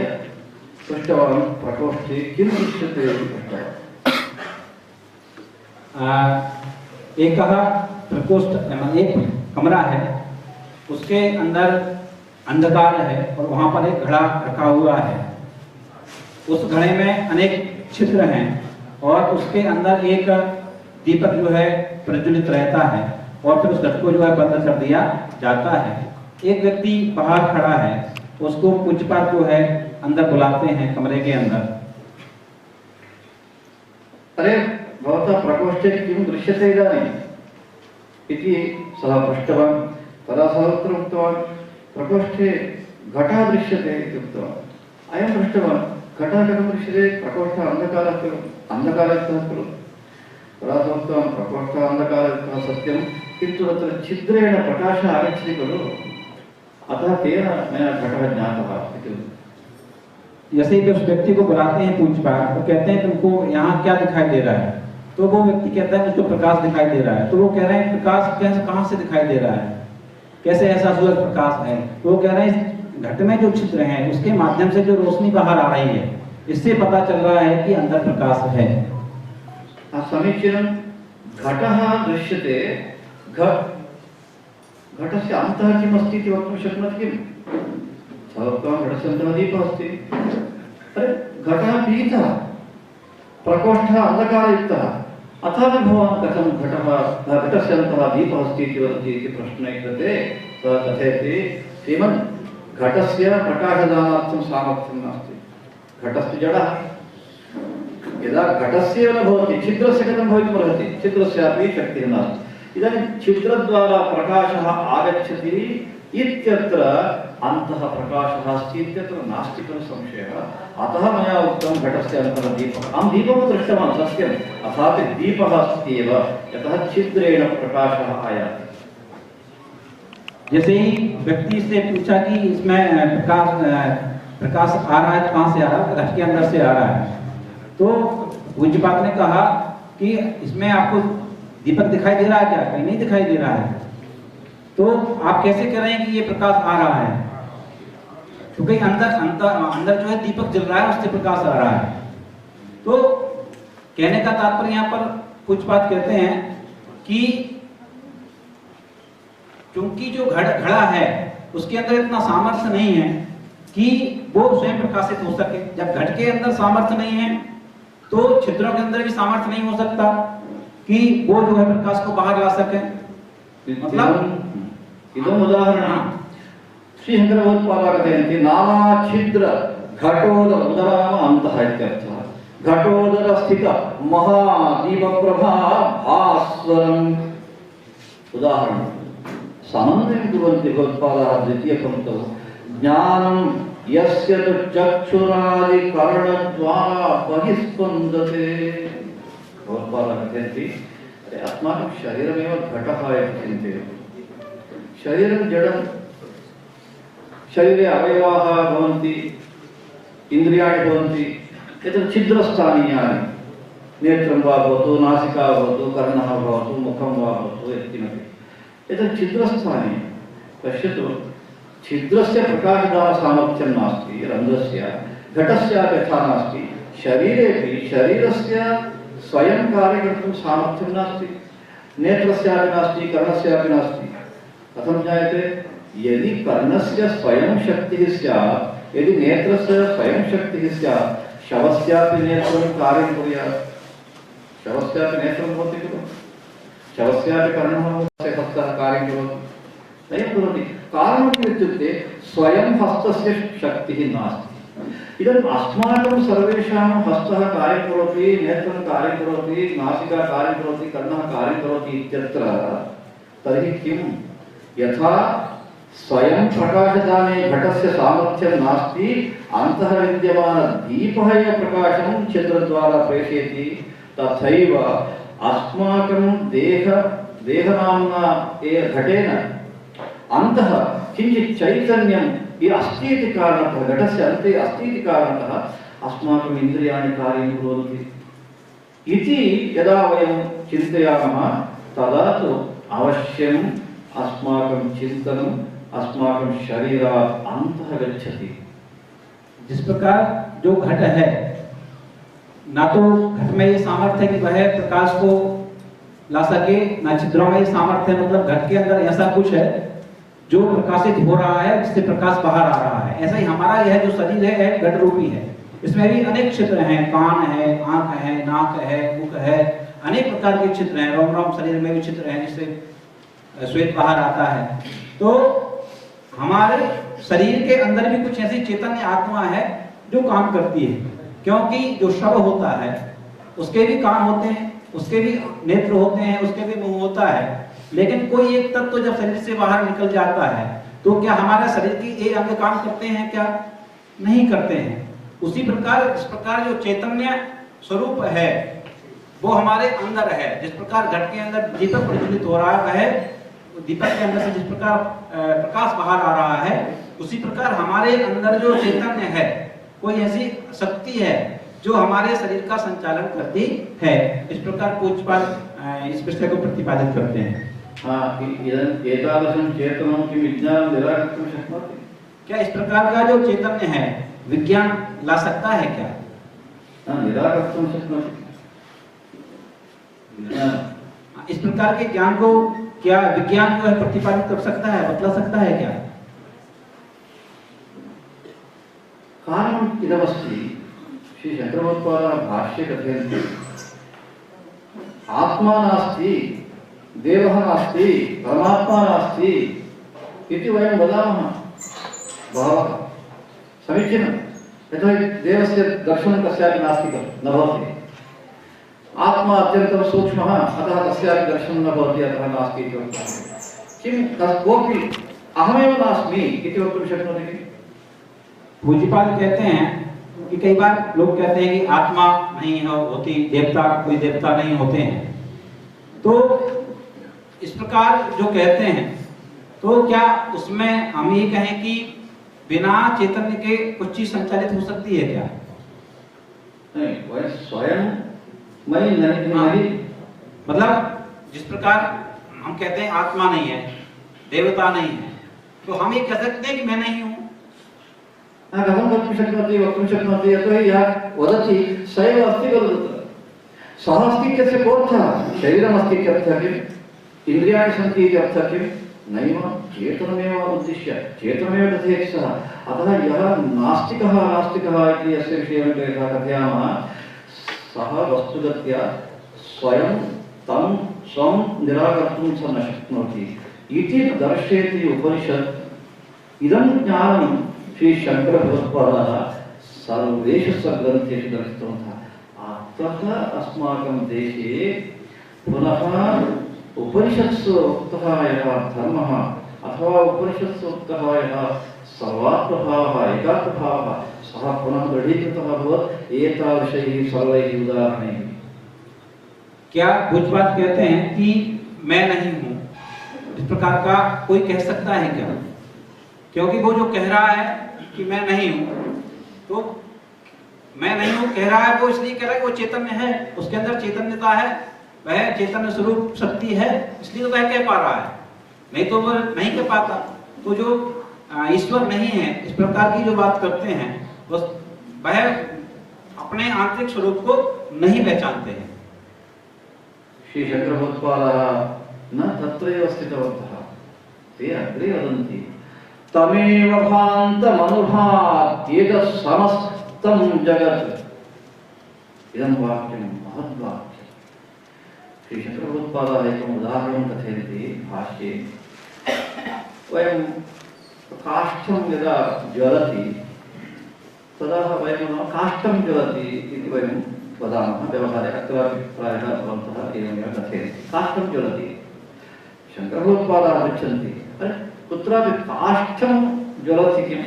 पृष्टवान्, प्रकोष्ठे किं दृश्यते इति पृष्टवान्। एक प्रकोष्ठ एक कमरा है, उसके अंदर अंधकार है और वहां पर एक घड़ा रखा हुआ है। उस घड़े में अनेक छिद्र हैं और उसके अंदर एक दीपक जो है प्रज्वलित रहता है और फिर उस घट को जो है बंद कर दिया जाता है। एक व्यक्ति बाहर खड़ा है, उसको पूज्यपाद जो है अंदर बुलाते हैं कमरे के अंदर। अरे भवतः प्रकोष्ठे किं दृश्यते इदानीम् इति सः पृष्टवान्। तदा सः उत्तरम् उक्तवान्, प्रकोष्ठे घटः दृश्यते इति उक्तवान्। अयं पृष्टवान्, घटः कथं दृश्यते, प्रकोष्ठः अन्धकारयुक्तः खलु। तदा सः उक्तवान्, प्रकोष्ठः अन्धकारयुक्तः सत्यं, किन्तु तत्र छिद्रेण प्रकाशः आगच्छति खलु, अतः तेन मया घटः ज्ञातः इति। जैसे ही उस व्यक्ति को बुलाते हैं पूज्यपाद, तो कहते हैं तुमको यहाँ क्या दिखाई दे रहा है? तो वो व्यक्ति कहता है मुझको प्रकाश दिखाई दे रहा है। तो वो कह रहे हैं प्रकाश कैसे, कहाँ से दिखाई दे रहा है, कैसे ऐसा सूरज प्रकाश है? तो वो कह रहे हैं घट में जो छिद्र है उसके माध्यम से जो रोशनी बाहर आ रही है, इससे पता चल रहा है कि अंदर प्रकाश है। समीचीनं। घटः दृश्यते, घटस्य अन्तः किम् अस्ति इति वक्तुं शक्नोति किम्? सः उक्तवान्, घटस्य अन्तः दीपः अस्ति। अरे घटः पीतः, प्रकोष्ठः अन्धकारयुक्तः, अथापि भवान् कथं घटस्य अन्तः दीपः अस्ति इति वदति इति प्रश्ने कृते सः कथयति, श्रीमन्, घटस्य प्रकाशदानार्थं सामर्थ्यं नास्ति, घटस्य जडः। यदा घटस्य न भवति, छिद्रस्य कथं भवितुमर्हति? छिद्रस्यापि शक्तिः नास्ति। इदानीं छिद्रद्वारा प्रकाशः आगच्छति इत्यत्र अन्तः प्रकाशः अस्ति इत्यत्र नास्ति खलु संशयः। अतः मया उक्तं घटस्य अन्तः दीपः। अहं दीपं दृष्टवान् सत्यम्, अथापि दीपः अस्ति एव, यतः छिद्रेण प्रकाशः आयाति। जैसे ही व्यक्ति से पूछा कि इसमें प्रकाश आ रहा है, कहाँ से आ रहा है? घट के अंदर से आ रहा है। तो पूज्यपाद ने कहा कि इसमें आपको दीपक दिखाई दे रहा है क्या? कहीं नहीं दिखाई दे रहा है। तो आप कैसे कह रहे हैं कि ये प्रकाश आ रहा है? क्योंकि अंदर जो है दीपक जल रहा है, उससे प्रकाश आ रहा है। तो कहने का तात्पर्य यहाँ पर पूज्यपाद कहते हैं कि क्योंकि जो घड़ा है उसके अंदर इतना सामर्थ्य नहीं है कि वो स्वयं प्रकाशित हो सके। जब घट के अंदर सामर्थ्य नहीं है तो छिद्रों के अंदर भी सामर्थ्य नहीं हो सकता कि वो जो है प्रकाश को बाहर ला सके। मतलब इदम् उदाहरणं श्रीशङ्करभगवत्पादाः कथयन्ति, नाना छिद्र घटोदर, उदरनाम अन्तः इत्यर्थः, घटोदर स्थित महादीपप्रभा भास्वरम्। उदाहरणं समन्वयं कुर्वन्ति भगवत्पादाः द्वितीयपङ्क्तौ, ज्ञानं यस्य तु चक्षुरादिकरणद्वारा बहिस्पन्दते। भगवत्पादाः कथयन्ति, अस्माकं शरीरमेव घटः इति चिन्तयतु। शरीरं जडं, शरीरे अवयवाः भवन्ति, इन्द्रियाणि भवन्ति, एतत् छिद्रस्थानीयानि, नेत्रं वा भवतु, नासिका भवतु, कर्णः भवतु, मुखं वा भवतु, यत्किमपि एतत् छिद्रस्थानीयं। पश्यतु, छिद्रस्य प्रकाशदानसामर्थ्यं नास्ति रन्ध्रस्य, घटस्यापि यथा नास्ति, शरीरेपि शरीरस्य स्वयं कार्यं कर्तुं सामर्थ्यं नास्ति, नेत्रस्यापि नास्ति, कर्णस्यापि नास्ति। कथं ज्ञायते? यदि कर्णस्य स्वयं शक्तिः स्यात्, यदि नेत्रस्य स्वयं शक्तिः स्यात्, शवस्यापि नेत्रं कार्यं कुर्यात्। शवस्यापि नेत्रं भवति खलु, शवस्यापि कर्णः भवति, हस्तः कार्यं करोति, नैव करोति। कारणं किम् इत्युक्ते स्वयं हस्तस्य शक्तिः नास्ति। इदानीम् अस्माकं सर्वेषां हस्तः कार्यं करोति, नेत्रं कार्यं करोति, नासिका कार्यं करोति, कर्णः कार्यं करोति इत्यत्र तर्हि किं? यथा स्वयं प्रकाशदाने घटस्य सामर्थ्यं नास्ति, अन्तः विद्यमानदीपः एव प्रकाशं छिद्रद्वारा प्रेषयति, तथैव अस्माकं देहनाम्ना घटेन अन्तः किञ्चित् चैतन्यं अस्ति इति कारणतः, घटस्य अन्ते अस्ति इति कारणतः अस्माकम् इन्द्रियाणि कार्यं कुर्वन्ति इति यदा वयं चिन्तयामः, तदा तु अवश्यम् अस्माकं चिन्तनम् अस्माकं शरीरात् अन्तः गच्छति। जिस प्रकार जो घट है, ना तो घट में ये सामर्थ्य है कि वह प्रकाश को ला सके, ना छिद्रों में ये सामर्थ्य है। मतलब घट के अंदर ऐसा कुछ है जो प्रकाशित हो रहा है, जिससे प्रकाश बाहर आ रहा है। ऐसा ही हमारा यह जो शरीर है घट रूपी है, इसमें भी अनेक छिद्र हैं, कान है, आंख है, नाक है, मुख है, अनेक प्रकार के छिद्र हैं। रोम रोम शरीर में भी छिद्र हैं जिससे श्वेत बाहर आता है। तो हमारे शरीर के अंदर भी कुछ ऐसी चैतन्य आत्मा है जो काम करती है, क्योंकि जो शव होता है उसके भी कान होते हैं, उसके भी नेत्र होते हैं, उसके भी मुंह होता है, लेकिन कोई एक तत्व जब शरीर से बाहर निकल जाता है तो क्या हमारे शरीर की एक अंग काम करते हैं? क्या नहीं करते हैं। उसी प्रकार इस प्रकार जो चैतन्य स्वरूप है वो हमारे अंदर है। जिस प्रकार घट के अंदर दीपक प्रज्वलित हो रहा है, दीपक के अंदर से जिस प्रकार प्रकाश बाहर आ रहा है, उसी प्रकार हमारे अंदर जो चैतन्य है, कोई ऐसी शक्ति है जो हमारे शरीर का संचालन करती है। इस प्रकार पूज्यपाद इस विषय को प्रतिपादित करते हैं। एतादृशं चेतनं किं विज्ञानं निराकर्तुं शक्नोति? क्या इस प्रकार का जो चैतन्य है विज्ञान ला सकता है क्या? निराकर्तुं शक्नोति। इस प्रकार के ज्ञान को क्या विज्ञान जो है प्रतिपादित कर सकता है, बतला सकता है क्या? कारणम् इदमस्ति। श्री शंकरभगवत्पादाः भाष्ये कथयन्ति, आत्मा नास्ति, देवः नास्ति, परमात्मा नास्ति इति वयं वदामः। बहवः समीचीनं, यतोहि देवस्य दर्शनं कस्यापि नास्ति न भवति। आत्मा अत्यन्तं सूक्ष्मः, अतः कस्यापि दर्शनं न भवति, अतः नास्ति इति वक्तव्यं। किं कोऽपि अहमेव नास्मि इति वक्तुं शक्नोति? पूज्यपाद कहते हैं कि कई बार लोग कहते हैं कि आत्मा नहीं होती, देवता कोई देवता नहीं होते हैं। तो इस प्रकार जो कहते हैं तो क्या उसमें हम ये कहें कि बिना चैतन्य के कुछ चीज संचालित हो सकती है क्या? नहीं, वह स्वयं मैं नहीं। मतलब जिस प्रकार हम कहते हैं आत्मा नहीं है, देवता नहीं है, तो हम ये कह सकते हैं कि मैं नहीं हूँ। कथं वक्तुं शक्नोति? वक्तुं शक्नोति, यतोहि यः वदति स एव अस्ति खलु तत्र। सः अस्ति इत्यस्य कोऽर्थः? शरीरमस्ति इत्यर्थः किम्? इन्द्रियाणि सन्ति इति अर्थः किम्? नैव, चेतनमेव उद्दिश्य, चेतनमेव कथयति सः। अतः यः नास्तिकः इति यस्य विषये यथा कथयामः, सः वस्तुगत्या स्वयं तं स्वं निराकर्तुं स न शक्नोति इति दर्शयति उपनिषत्। इदं ज्ञानं श्री शंकरभगवत्पादाः सर्वेषु ग्रन्थेषु दर्शितवन्तः। अतः अस्माकं देशे पुनः उपनिषत्सु उक्तः यः धर्मः अथवा उपनिषत्सु उक्तः यः सर्वात्मभावः, एकात्मभावः, सः पुनः दृढीकृतः अभवत् एतादृशैः सर्वैः उदाहरणैः। क्या पूज्यपाद कहते हैं कि मैं नहीं हूँ, इस प्रकार का कोई कह सकता है क्या? क्योंकि वो जो कह रहा है कि मैं नहीं हूँ, तो मैं नहीं हूँ कह रहा है, वो इसलिए कह रहा है कि वो चैतन्य है, उसके अंदर चैतन्यता है, वह चैतन्य स्वरूप शक्ति है, इसलिए तो वह कह पा रहा है, नहीं तो वह नहीं कह पाता। तो जो ईश्वर नहीं है, इस प्रकार की जो बात करते हैं, वह अपने आंतरिक स्वरूप को नहीं पहचानते हैं। श्री शंकरभगवत्पादाः न तत्रैव स्थितवन्तः, ते अग्रे वदन्ति, तमेव भान्तमनुभात्येतत् समस्तं जगत्। इदं वाक्यं महद्वाक्यं। श्री शंकरभगवत्पादाः एकम् उदाहरणं कथयन्ति भाष्ये। वयं काष्ठं यदा ज्वलति तदा वयं काष्ठं ज्वलति इति वयं वदामः व्यवहारे। अत्रापि प्रायः भवन्तः एवमेव कथयन्ति, काष्ठं ज्वलति। शंकरभगवत्पादाः पृच्छन्ति, अरे कुत्रापि काष्ठं ज्वलति किं?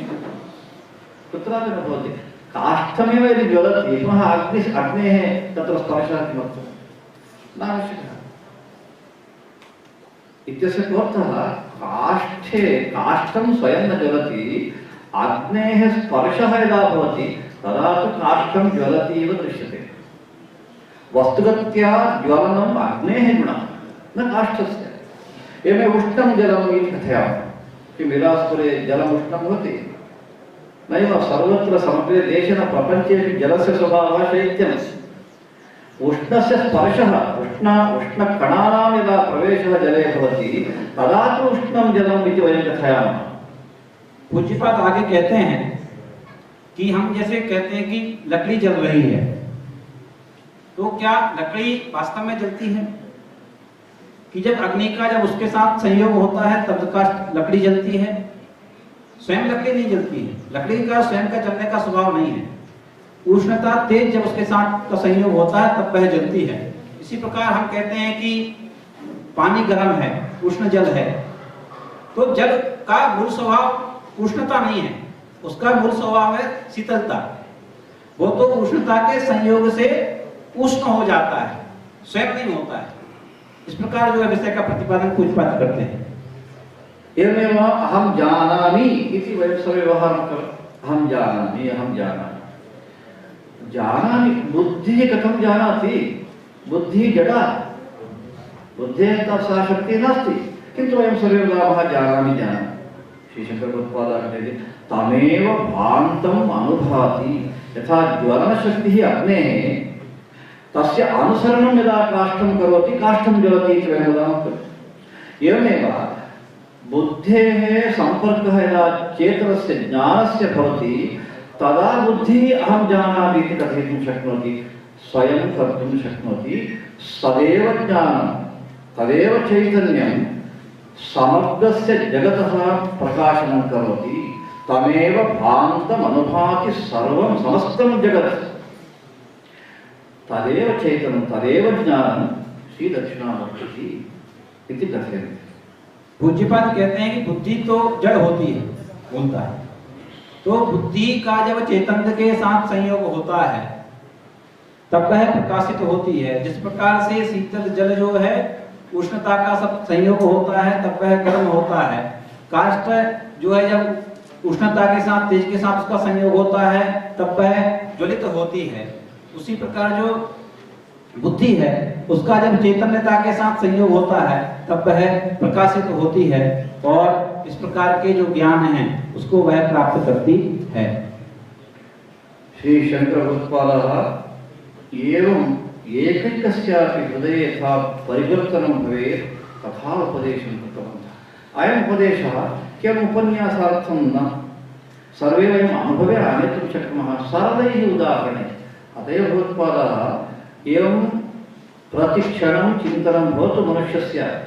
कुत्रापि न भवति। काष्ठमेव यदि ज्वलति, पुनः अग्नेः तत्र स्पर्शः किमर्थं? नावश्यकः इत्यस्य कोऽर्थः? काष्ठे काष्ठं स्वयं न ज्वलति, अग्नेः स्पर्शः यदा भवति तदा तु काष्ठं ज्वलति इव दृश्यते। वस्तुगत्या ज्वलनम् अग्नेः गुणः, न काष्ठस्य। एवमेव उष्णं जलम् इति कथयामः। किं विलासपुरे जलम् उष्णं भवति? नैव, सर्वत्र समग्रे देशे न प्रपञ्चेषु जलस्य स्वभावः शैत्यमस्ति। उष्णस्य स्पर्शः, उष्णकणानां यदा प्रवेशः जले भवति तदा तु उष्णं जलम् इति वयं कथयामः। पूज्यपाद आगे कहते हैं कि हम जैसे कहते हैं कि लकड़ी जल रही है, तो क्या लकड़ी वास्तव में जलती है? कि जब अग्नि का जब उसके साथ संयोग होता है तब का लकड़ी जलती है, स्वयं लकड़ी नहीं जलती है। लकड़ी का स्वयं का जलने का स्वभाव नहीं है। उष्णता तेज जब उसके साथ का संयोग होता है तब वह जलती है। इसी प्रकार हम कहते हैं कि पानी गर्म है, उष्ण जल है, तो जल का मूल स्वभाव उष्णता नहीं है, उसका मूल स्वभाव है शीतलता। वो तो उष्णता के संयोग से उष्ण हो जाता है, स्वयं नहीं होता है। इस प्रकार जो है विषय का प्रतिपादन पूज्यपाद करते हैं। एवमेव अहं जानामि इति वयं सर्वव्यवहारं अहं जानामि जानामि बुद्धिः कथं जानाति? बुद्धिः जडा, बुद्धेः सा शक्तिः नास्ति, किन्तु वयं सर्वे वदामः जानामि। श्रीशङ्करभगवत्पादाः कहते तमेव भान्तम् अनुभाति। यथा ज्वलनशक्तिः अग्नेः तस्य अनुसरणं यदा काष्ठं करोति काष्ठं ज्वलति इति वयं वदामः। एवमेव बुद्धेः सम्पर्कः यदा चेतनस्य ज्ञानस्य भवति तदा बुद्धिः अहं जानामि इति कथयितुं शक्नोति, स्वयं कर्तुं शक्नोति। सदैव ज्ञानं तदेव चैतन्यं समग्रस्य जगतः प्रकाशनं करोति। तमेव भान्तम् अनुभाति सर्वं समस्तं जगत्। तदेव चैतन्यं तदेव ज्ञानं श्री दक्षिणामूर्तिः इति कथयन्ति। पूज्यपाद कहते हैं कि बुद्धि तो जड़ होती है, बोलता है, तो बुद्धि का जब चैतन्य के साथ संयोग होता है तब वह प्रकाशित होती है। जिस प्रकार से शीतल जल जो है उष्णता का सब संयोग होता है तब वह गर्म होता है। काष्ठ जो है जब उष्णता के साथ तेज के साथ उसका संयोग होता है तब वह ज्वलित होती है। उसी प्रकार जो बुद्धि है उसका जब चैतन्यता के साथ संयोग होता है तब वह प्रकाशित होती है और इस प्रकार के जो ज्ञान है उसको वह प्राप्त करती है। श्री शंकर भगवत्पादाः एवं एकैकस्यापि हृदये यथा परिवर्तनं भवेत् तथा उपदेशं कृतवन्तः। अयम् उपदेशः केवलम् उपन्यासार्थं न, सर्वे वयम् अनुभवे आनेतुं शक्नुमः सरलैः उदाहरणे। अतएव भगवत्पादाः एवं प्रतिक्षणं चिन्तनं भवतु मनुष्यस्य।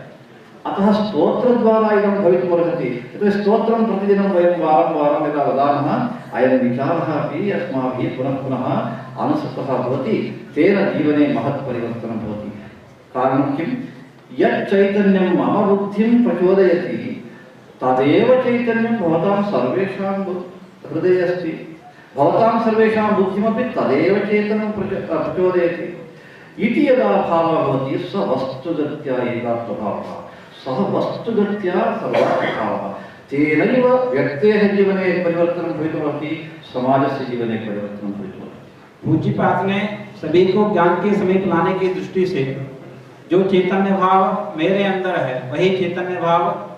अतः स्तोत्रद्वारा इदं भवितुमर्हति। यतोहि स्तोत्रं प्रतिदिनं वयं वारं वारं यदा वदामः अयं विचारः अपि अस्माभिः पुनः पुनः अनुसृतः भवति, तेन जीवने महत् परिवर्तनं भवति। कारणं किं? यत् चैतन्यं मम बुद्धिं प्रचोदयति तदेव चैतन्यं भवतां सर्वेषां हृदये अस्ति। भवतां सर्वेषां बुद्धिमपि तदेव चेतनं प्रचोदयति इति यदा भावः भवति स वस्तुगत्या एकात्मभावः, सः वस्तुगत्या सर्वात्मभावः। तेनैव व्यक्तेः जीवने परिवर्तनं भवितुमर्हति, समाजस्य जीवने परिवर्तनं भवितुमर्हति। पूज्यपाद ने सभी को ज्ञान के समीप लाने की दृष्टि से जो चैतन्य भाव मेरे अंदर है वही चैतन्य भाव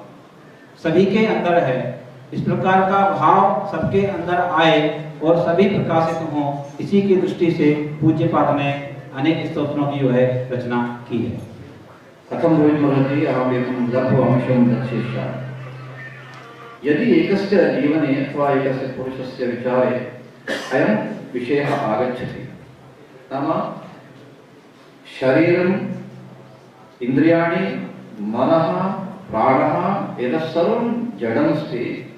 सभी के अंदर है, इस प्रकार का भाव सबके अंदर आए और सभी प्रकाशित हों, इसी की दृष्टि से पूज्यपाद ने अनेक स्तोत्रों की जो है रचना की है। कथं भवितुमर्हति? अहमेकं लघु-अंशं दर्शयिष्यामि। यदि एकस्य जीवने अथवा एकस्य पुरुषस्य विचारे अयं विषयः आगच्छति, नाम शरीरम्, इन्द्रियाणि, मनः, प्राणः एतत् सर्वं जडमस्ति,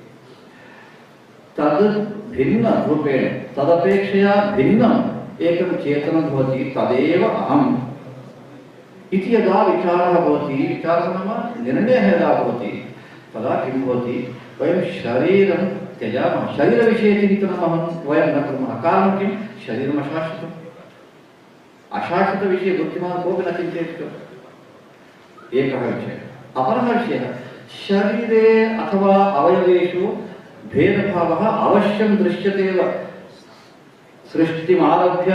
तद् भिन्नरूपेण तदपेक्षया भिन्नम् एकं चेतनं भवति, तदेव अहम् इति यदा विचारः भवति, विचारः नाम निर्णयः यदा भवति, तदा किं भवति? वयं शरीरं त्यजामः। शरीरविषये चिन्तनं वयं न कुर्मः। कारणं किं? शरीरम् अशाश्वतम्। अशाश्वतविषये बुद्धिमान् कोऽपि न चिन्तयति। एकः विषयः। अपरः विषयः, शरीरे अथवा अवयवेषु भेदभावः अवश्यं दृश्यते एव। सृष्टिमारभ्य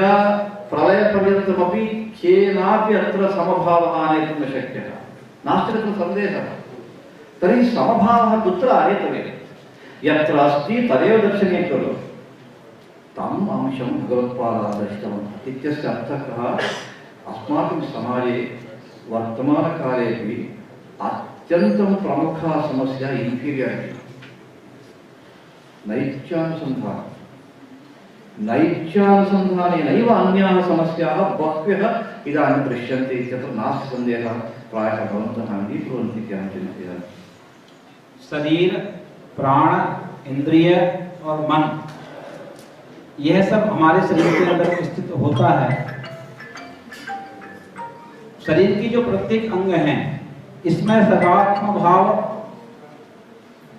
प्रलयपर्यन्तमपि केनापि अत्र समभावः आनेतुं न शक्यः, नास्ति तत्र सन्देहः। तर्हि समभावः कुत्र आनेतव्यः? यत्र अस्ति तदेव दर्शनीयं खलु। तम् अंशं भगवत्पादाः दर्शितवन्तः इत्यस्य अर्थः कः? अस्माकं समाजे वर्तमानकालेपि अत्यन्तं प्रमुखा समस्या इन्फीरियारिटी, नैत्यानुसन्धानम्। नैत्यानुसन्धानेनैव अन्याः समस्याः बह्व्यः इदानीं दृश्यन्ते इत्यत्र नास्ति सन्देहः। प्रायः भवन्तः अङ्गीकुर्वन्ति इति अहं चिन्तयामि। शरीर, प्राण, इंद्रिय और मन, यह सब हमारे शरीर के अंदर स्थित होता है। शरीर की जो प्रत्येक अंग है इसमें सकारात्मक भाव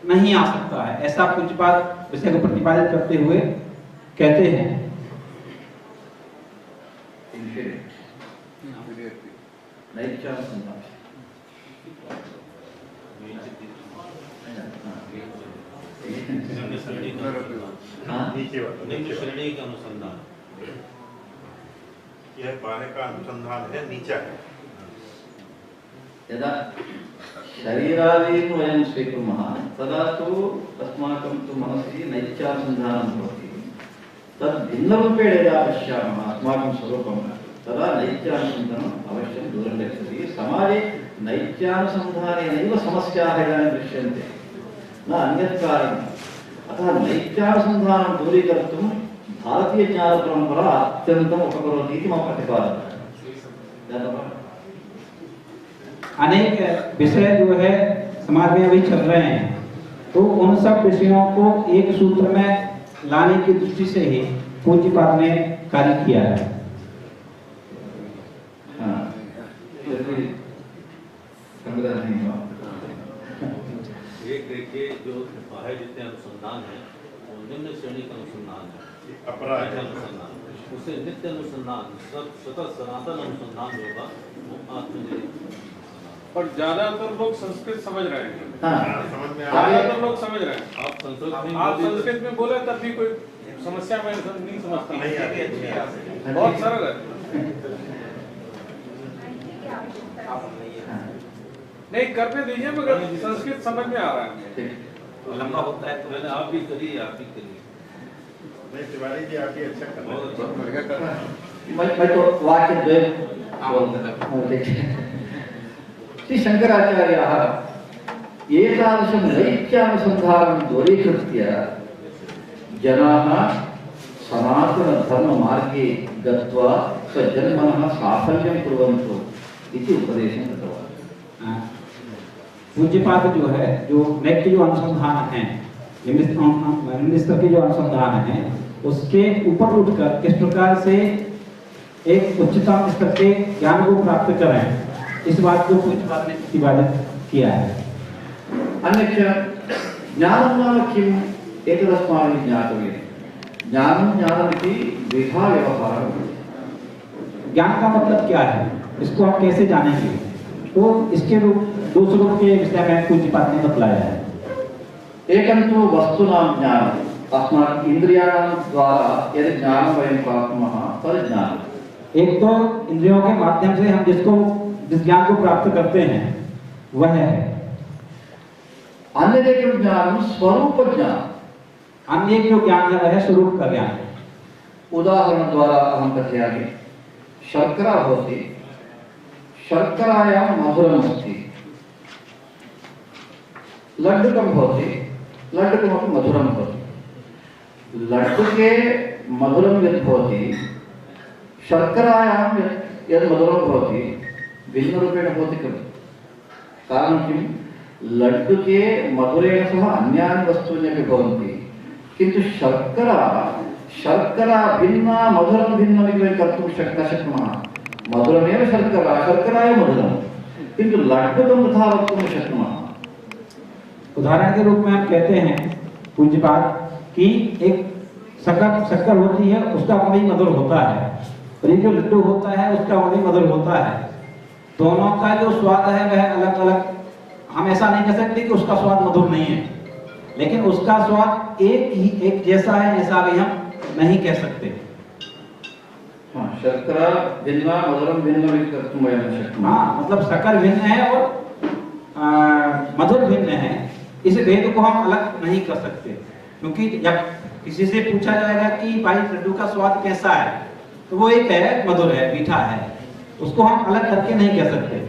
नहीं आ सकता है, ऐसा कुछ बात विषय को प्रतिपादित करते हुए कहते हैं। नैत्यानुसन्धान निम्न श्रेणी का अनुसंधान, यह पाने का अनुसंधान है, नीचा है। यदा शरीरादीन् वयं स्वीकुर्मः तदा तु अस्माकं तु मनसि नैत्यानुसन्धानं भवति। तद् भिन्नरूपेण यदा पश्यामः अस्माकं स्वरूपं तदा नैत्यानुसन्धानम् अवश्यं दूरं गच्छति। समाजे नैत्यानुसन्धानेनैव समस्याः इदानीं दृश्यन्ते, न अन्यत् कारणम्। अतः नैत्यानुसन्धानं दूरीकर्तुं भारतीयज्ञानपरम्परा अत्यन्तम् उपकरोति इति मम प्रतिपादनम्। अनेक विषय जो है समाज में अभी चल रहे हैं, तो उन सब विषयों को एक सूत्र में लाने की दृष्टि से ही पूज्यपाद ने कार्य किया है। एक देखिए जो बाहर जितने अनुसंधान है वो निम्न श्रेणी का अनुसंधान है, अपराध अनुसंधान, उससे नित्य अनुसंधान, सतत सनातन अनुसंधान जो होगा वो आत्मनिर्भर। और ज्यादातर लोग संस्कृत समझ रहे हैं। समझ में आ ज्यादातर लोग समझ रहे हैं। आप आप संस्कृत में बोले तब भी कोई समस्या मैं नहीं समझता। नहीं आती है। बहुत सरल है। नहीं करने दीजिए, मगर संस्कृत समझ में आ रहा है। लंबा होता है तो मैंने आप भी करिए, आप भी करिए। नहीं, तिवारी जी आप ही अच्छा कर रहे हैं। मैं तो वाक्य द्वयं श्री शंकराचार्याः एतादृशं नैत्यानुसन्धानं दूरीकृत्य जनाः सनातनधर्ममार्गे गत्वा स्वजन्मनः साफल्यं कुर्वन्तु इति उपदेशं कृतवान्। पूज्यपाद जो है, जो नैतिक जो अनुसंधान है, निम्न स्तर के जो अनुसंधान है, उसके ऊपर उठकर किस प्रकार से एक उच्चतम स्तर के ज्ञान को प्राप्त करें, इस बात को पूज्यपाद ने प्रतिपादित किया है। अन्यच्च ज्ञानं नाम किम् एतदस्माभिः ज्ञातव्यं। ज्ञानं ज्ञानमिति द्विधा व्यवहारः। ज्ञान का मतलब क्या है, इसको हम कैसे जानेंगे? तो इसके दो स्वरूप के विषय में पूज्यपाद ने बतलाया है। एकं तु वस्तूनां ज्ञानम्, अस्माकम् इन्द्रियाणां द्वारा यद् ज्ञानं वयं प्राप्नुमः तद् ज्ञानम्। एक तो इंद्रियों के माध्यम से हम जिस ज्ञान को प्राप्त करते हैं वह है। अन्यदेकं ज्ञानं स्वरूपज्ञानं। अन्य एक जो ज्ञान है वह है स्वरूप का ज्ञान। उदाहरणद्वारा अहं कथयामि। शर्करा भवति, शर्करायां मधुरमस्ति। लड्डुकं भवति, लड्डुकमपि मधुरं भवति। लड्डुके मधुरं यद् भवति, शर्करायां यद् मधुरं भवति भिन्नरूपेण भवति खलु। कारणं किं? लड्डुके मधुरेण सह अन्यानि वस्तूनि अपि भवन्ति, किन्तु शर्करा भिन्ना मधुरं भिन्नमिति वयं कर्तुं न शक्नुमः। मधुरमेव शर्करा, शर्करा एव मधुरं, किन्तु लड्डुकं तथा वक्तुं न शक्नुमः। उदाहरण के रूप में हम कहते हैं पूज्यपाद कि एक शक्कर होती है, उसका वही मधुर होता है, और ये जो लड्डू होता है उसका वही मधुर होता है। दोनों का जो स्वाद है वह अलग अलग, हम ऐसा नहीं कह सकते कि उसका स्वाद मधुर नहीं है, लेकिन उसका स्वाद एक जैसा है ऐसा भी हम नहीं कह सकते। हाँ, शर्करा भिन्ना मधुरम भिन्न भी कर्तुं वयं न शक्नुमः। हाँ, मतलब शक्कर भिन्न है और मधुर भिन्न है, इस भेद को हम अलग नहीं कर सकते। क्योंकि जब किसी से पूछा जाएगा कि भाई लड्डू का स्वाद कैसा है, तो वो एक है मधुर है, मीठा है, उसको हम अलग करके नहीं कह सकते।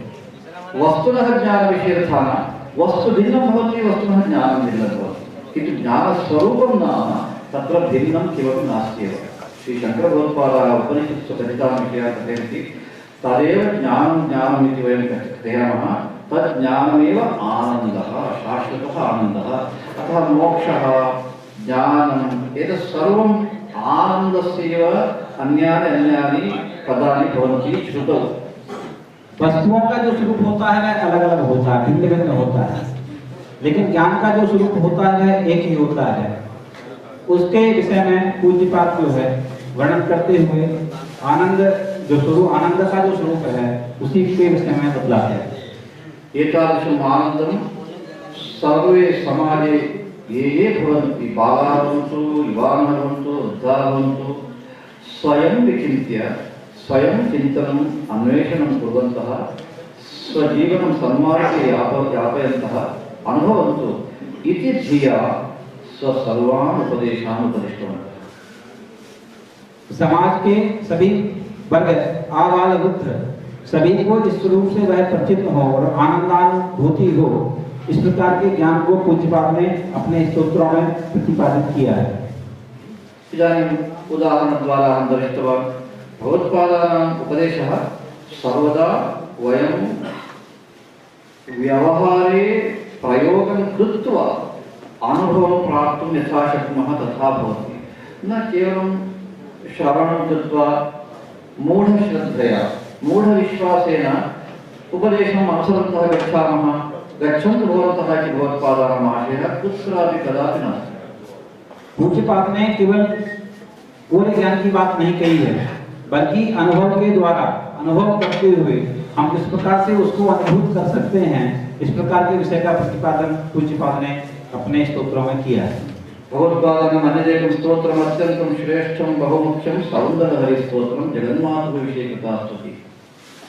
वस्तुनः ज्ञानविषयर्थाः वस्तु भिन्नं भवति, वस्तुनः ज्ञानं भिन्नं भवति, किन्तु ज्ञानस्वरूपं नाम तत्र भिन्नं किमपि नास्ति एव। श्री शंकरभगवत्पादाः उपनिषत्सु कथितान् विषयान् कथयन्ति तदेव ज्ञानमिति वयं कथयामः तद् ज्ञानमेव आनन्दः शाश्वतः आनन्दः अतः मोक्षः ज्ञानम् एतत् सर्वम् आनन्दस्यैव अन्यानि पदानि भवन्ति श्रुतौ। वस्तुओं का जो स्वरूप होता है वह अलग अलग होता है, भिन्न भिन्न होता है, लेकिन ज्ञान का जो स्वरूप होता है वह एक ही होता है। उसके विषय में पूज्यपाद जो है वर्णन करते हुए आनंद जो स्वरूप, आनंद का जो स्वरूप है उसी के विषय में बतलाते हैं। एतादृशम् आनन्दं सर्वे समाजे ये भवन्ति बालाः भवन्तु युवानः भवन्तु वृद्धाः भवन्तु स्वयं विचिन्त्य स्वयं चिन्तनम् अन्वेषणं कुर्वन्तः स्वजीवनं सन्मार्गे यापयन्तः अनुभवन्तु इति धिया सर्वान् उपदेशान् उपदिष्टवन्तः। समाज के सभी वर्ग आबाल वृद्ध सभी को इस स्वरूप से वह परिचित हो और आनंदानुभूति हो, इस प्रकार के ज्ञान को पूज्यपाद ने अपने स्तोत्रों में प्रतिपादित किया है। इदानीम् उदाहरणद्वारा अहं दृष्टवान् भगवत्पादानाम् उपदेशः सर्वदा वयं व्यवहारे प्रयोगं कृत्वा अनुभवं प्राप्तुं यथा शक्नुमः तथा भवति, न केवलं श्रवणं कृत्वा मूढश्रद्धया मूढविश्वासेन उपदेशम् अनुसरन्तः गच्छामः। गच्छन्तु भवन्तः इति भगवत्पादानाम् आशयः कुत्रापि कदापि नास्ति। पूज्यपाद ने केवल पूरे ज्ञान की बात नहीं कही है, बल्कि अनुभव के द्वारा अनुभव करते हुए हम किस प्रकार से उसको अनुभूत कर सकते हैं, इस प्रकार के विषय का प्रतिपादन पूज्यपाद ने अपने स्तोत्रों में किया है। भगवत्पादानाम् अन्यदेकं स्तोत्रम् अत्यन्तं श्रेष्ठं बहुमुख्यं सौन्दर्यहरिस्तोत्रं जगन्मातृविषये स्तुति।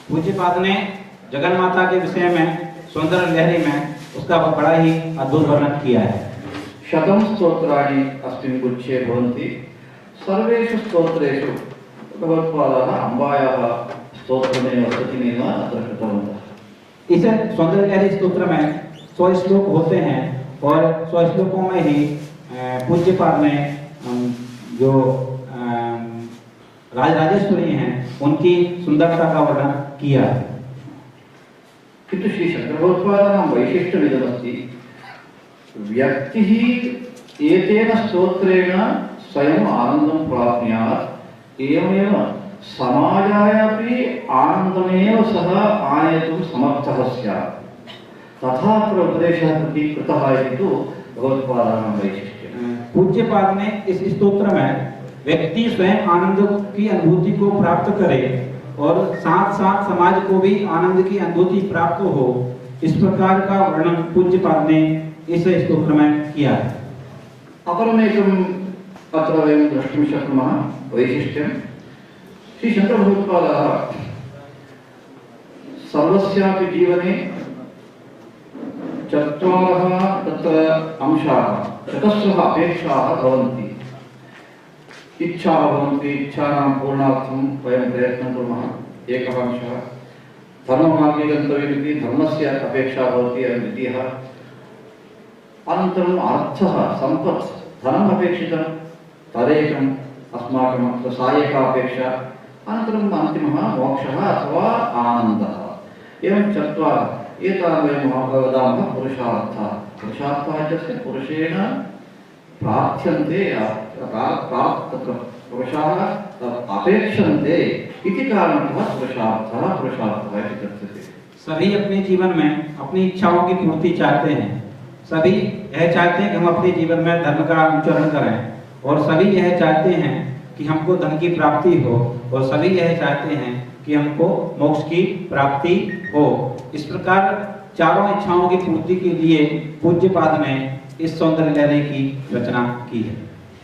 पूज्यपाद ने जगन्माता के विषय में सौंदर्य लहरी में उसका बड़ा ही अद्भुत वर्णन किया है। शतं स्तोत्राणि अस्मिन् गुच्छे भवन्ति। सर्वेषु स्तोत्रेषु भगवत्पादाः अम्बायाः स्तोत्रमेव स्तुतिमेव अत्र कृतवन्तः। इस सौंदर्य लहरी स्तोत्र में 100 श्लोक होते हैं और 100 श्लोकों में ही पूज्यपाद ने जो राजराजेश्वरी हैं उनकी सुंदरता का वर्णन किया है। किन्तु श्री शंकरभगवत्पादानां वैशिष्ट्यमिदमस्ति, व्यक्तिः एतेन स्तोत्रेण स्वयम् आनन्दं प्राप्नुयात्, एवमेव समाजाय अपि आनन्दमेव सः आनयितुं समर्थः स्यात्, तथा उपदेशः कृतः इति तु भगवत्पादानां वैशिष्ट्यम्। पूज्यपाद ने इस स्तोत्र में व्यक्ति स्वयं आनंद की अनुभूति को प्राप्त करे और साथ साथ समाज को भी आनंद की अनुभूति प्राप्त हो, इस प्रकार का वर्णन पूज्यपाद ने इस स्तोत्र में किया है। अपरमेकम् अत्र वयं द्रष्टुं शक्नुमः वैशिष्ट्यं, श्री शंकरभगवत्पादाः सर्वस्यापि जीवने चत्वारः तत्र अंशाः, चतस्रः अपेक्षाः भवन्ति। इच्छाः भवन्ति, इच्छानां पूर्णार्थं वयं प्रयत्नं कुर्मः, एकः अंशः। धर्ममार्गे गन्तव्यमिति धर्मस्य अपेक्षा भवति, द्वितीयः। अनन्तरम् अर्थः, सम्पत्, धनम् अपेक्षितं, तदेकम् अस्माकम् अत्र सा एका अपेक्षा। अनन्तरम् अन्तिमः मोक्षः अथवा आनन्दः। एवं चत्वारः, एतान् वयं वदामः पुरुषार्थः। पुरुषार्थः इत्यस्य पुरुषेण प्रार्थ्यन्ते, तत्र पुरुषाः अपेक्षन्ते इति कारणतः पुरुषार्थः इति कथ्यते। सभी अपने जीवन में अपनी इच्छाओं की पूर्ति चाहते हैं, सभी यह चाहते हैं कि हम अपने जीवन में धर्म का अनुचरण करें, और सभी यह चाहते हैं कि हमको धन की प्राप्ति हो, और सभी यह चाहते हैं कि हमको मोक्ष की प्राप्ति हो। इस प्रकार चारों इच्छाओं की पूर्ति के लिए पूज्यपाद ने इस सौंदर्य लहरी की रचना की है।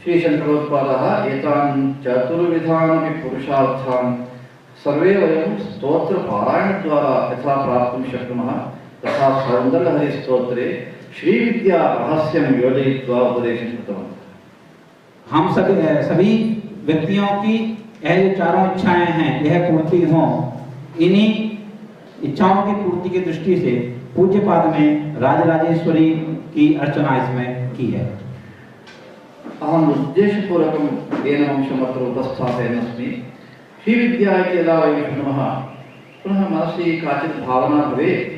श्री शंकरोत्पादः एतान् चतुर्विधानपि पुरुषार्थान् सर्वे वयं स्तोत्रपारायणद्वारा यथा प्राप्तुं शक्नुमः, तथा सौन्दर्यलहरीस्तोत्रे श्रीविद्या रहस्यं योजयित्वा उपदेशं कृतवन्तः। हम सभी व्यक्तियों की यह जो चारों इच्छाएं हैं यह पूर्ति हों, इन्हीं इच्छाओं की पूर्ति की दृष्टि से पूज्यपाद ने राजराजेश्वरी की अर्चना इसमें की है। अहम् उद्देशपूर्वकम् एनम् अंशम् अत्र उपस्थापयन् अस्मि। श्रीविद्या इति यदा वयं शृणुमः पुनः मनसि काचित् भावना भवेत्।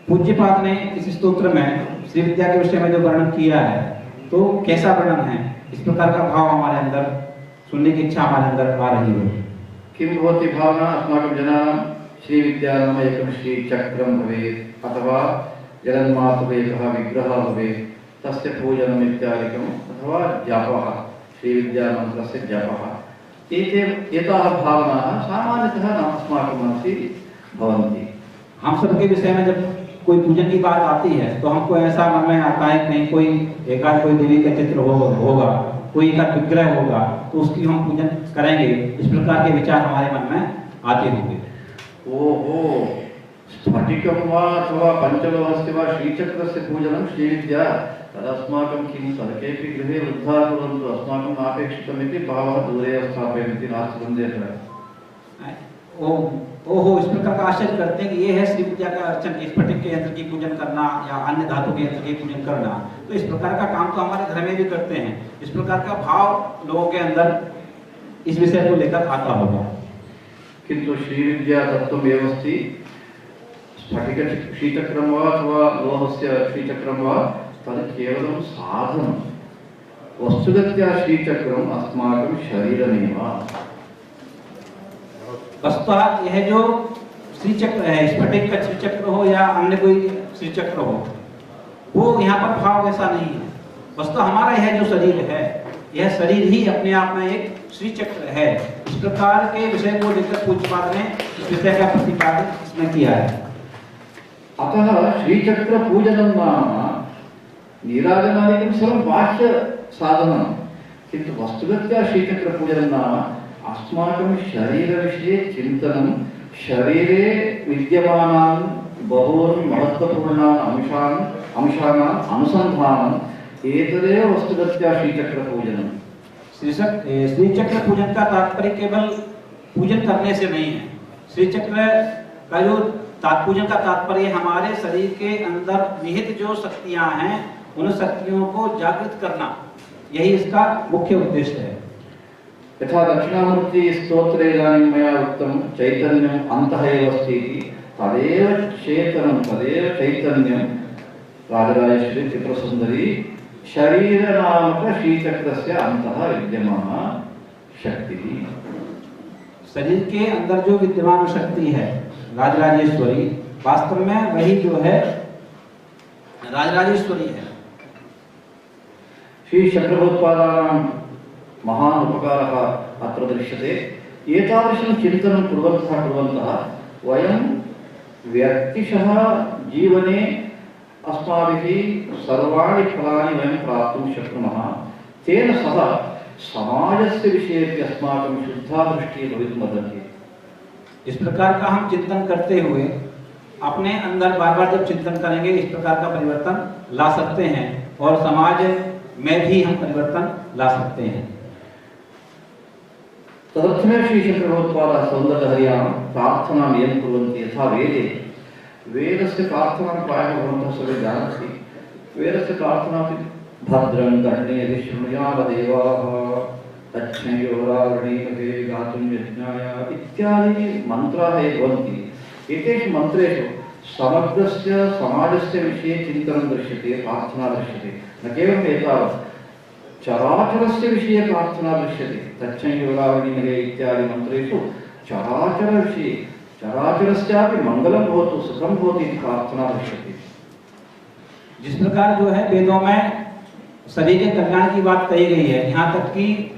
पूज्यपाद ने इस स्तोत्र में श्री विद्या के विषय में जो वर्णन किया है तो कैसा वर्णन है, इस प्रकार का भाव हमारे अंदर सुनने की इच्छा हमारे अंदर आ रही हो। किं भवति भावना अस्माकं जनानां श्रीविद्या नाम एकं श्रीचक्रं भवेत् अथवा जगन्मातुः एकः विग्रहः भवेत्, तस्य पूजनम् इत्यादिकम् अथवा जपः, श्रीविद्यामन्त्रस्य जपः, एताः भावनाः सामान्यतः अस्माकं मनसि भवन्ति। हम सबके विषय में जब कोई पूजन की बात आती है तो हमको ऐसा मन में आता है कि नहीं कोई एकाध कोई देवी का चित्र होगा, कोई एकाध विग्रह होगा तो उसकी हम पूजन करेंगे, इस प्रकार के विचार हमारे मन में आते होंगे। ओहो, स्फटिकं वा अथवा पञ्चलोहस्य वा श्रीचक्रस्य पूजनं श्रीविद्या तदस्माकं किं सर्वेपि गृहे वृद्धाः कुर्वन्तु, अस्माकं नापेक्षितमिति भावः दूरे स्थापयन्ति, नास्ति सन्देहः। ओहो, इस प्रकार का आशय करते हैं कि ये है श्री विद्या का अर्चन, स्फटिक के यंत्र की पूजन करना या अन्य धातु के यंत्र की पूजन करना, तो इस प्रकार का काम तो हमारे घर में भी करते हैं। इस प्रकार का भाव लोगों के अंदर इस विषय को लेकर आता होगा। किंतु श्रीविद्या तत्त्वमेव अस्ति, स्फटिक श्रीचक्रं वा अथवा लोहस्य श्रीचक्रं वा तद् केवलं साधनं, वस्तुगत्या श्रीचक्रम् अस्माकं शरीरमेव। वस्तुतः यह जो श्री चक्र है, स्फटिक का श्री चक्र हो या अन्य कोई श्री चक्र हो, वो यहाँ पर भाव ऐसा नहीं है। वस्तुतः हमारा यह जो शरीर है, यह शरीर ही अपने आप में एक श्री चक्र है। इस प्रकार के विषय को लेकर पूज्यपाद ने इस विषय का प्रतिपादन इसमें किया है। अतः श्रीचक्र पूजनं नाम नीराजनादिकं सर्वं बाह्य साधनं, किन्तु वस्तुगत्या श्रीचक्र पूजनं नाम अस्माकं शरीरविषये चिन्तनं, शरीरे विद्यमानान् बहून् महत्त्वपूर्णान् अंशानाम् अनुसन्धानं, एतदेव वस्तुगत्या श्रीचक्रपूजनं। श्रीचक्र पूजन का तात्पर्य केवल पूजन करने से नहीं है। श्रीचक्र का जो पूजन का तात्पर्य हमारे शरीर के अंदर निहित जो शक्तियां हैं उन शक्तियों को जागृत करना, यही इसका मुख्य उद्देश्य है। यथा दक्षिणामूर्ति स्तोत्रे इदानीं मया उक्तं चैतन्यम् अन्तः एव अस्ति इति, तदेव चेतनं तदेव चैतन्यं राजराजेश्वरी त्रिपुरसुन्दरी शरीरनामक श्रीचक्रस्य अन्तः विद्यमाना शक्तिः। शरीर के अंदर जो विद्यमान शक्ति है राजराजेश्वरी, वास्तव में वही जो है राजराजेश्वरी है। श्री चक्रभूतपादानां महान् उपकारः अत्र दृश्यते। एतादृशं चिन्तनं कुर्वन्तः वयं व्यक्तिशः जीवने अस्माभिः सर्वाणि फलानि वयं प्राप्तुं शक्नुमः। तेन सह समाजस्य विषयेपि अस्माकं शुद्धा दृष्टिः भवितुमर्हति। इस प्रकार का हम चिंतन करते हुए अपने अंदर बार बार जब चिंतन करेंगे, इस प्रकार का परिवर्तन ला सकते हैं और समाज में भी हम परिवर्तन ला सकते हैं। तदर्थमेव श्रीचक्रभूतपादाः सौन्दर्यहर्यां प्रार्थनां यं कुर्वन्ति, यथा वेदे वेदस्य प्रार्थनां प्रायः भवन्तः सर्वे जानन्ति। वेदस्य प्रार्थनापि भद्रं कर्णेभिः शृणुयामदेवाः तच्छ्रेयोरावृणीमहे गातुं यज्ञाय इत्यादि मन्त्राः ये भवन्ति। एतेषु मन्त्रेषु समग्रस्य समाजस्य विषये चिन्तनं दृश्यते, प्रार्थना दृश्यते। न केवलम् एतावत्, चराचरस्य विषये प्रार्थना दृश्यते। तच्छ्रेयोरावृणीमहे इत्यादि मन्त्रेषु चराचरविषये, चराचरस्यापि मंगलम भवतु सुखम भवतु इति प्रार्थना दृश्यते। जिस प्रकार जो है वेदों में शरीर के कल्याण की बात कही गई है, यहाँ तक कि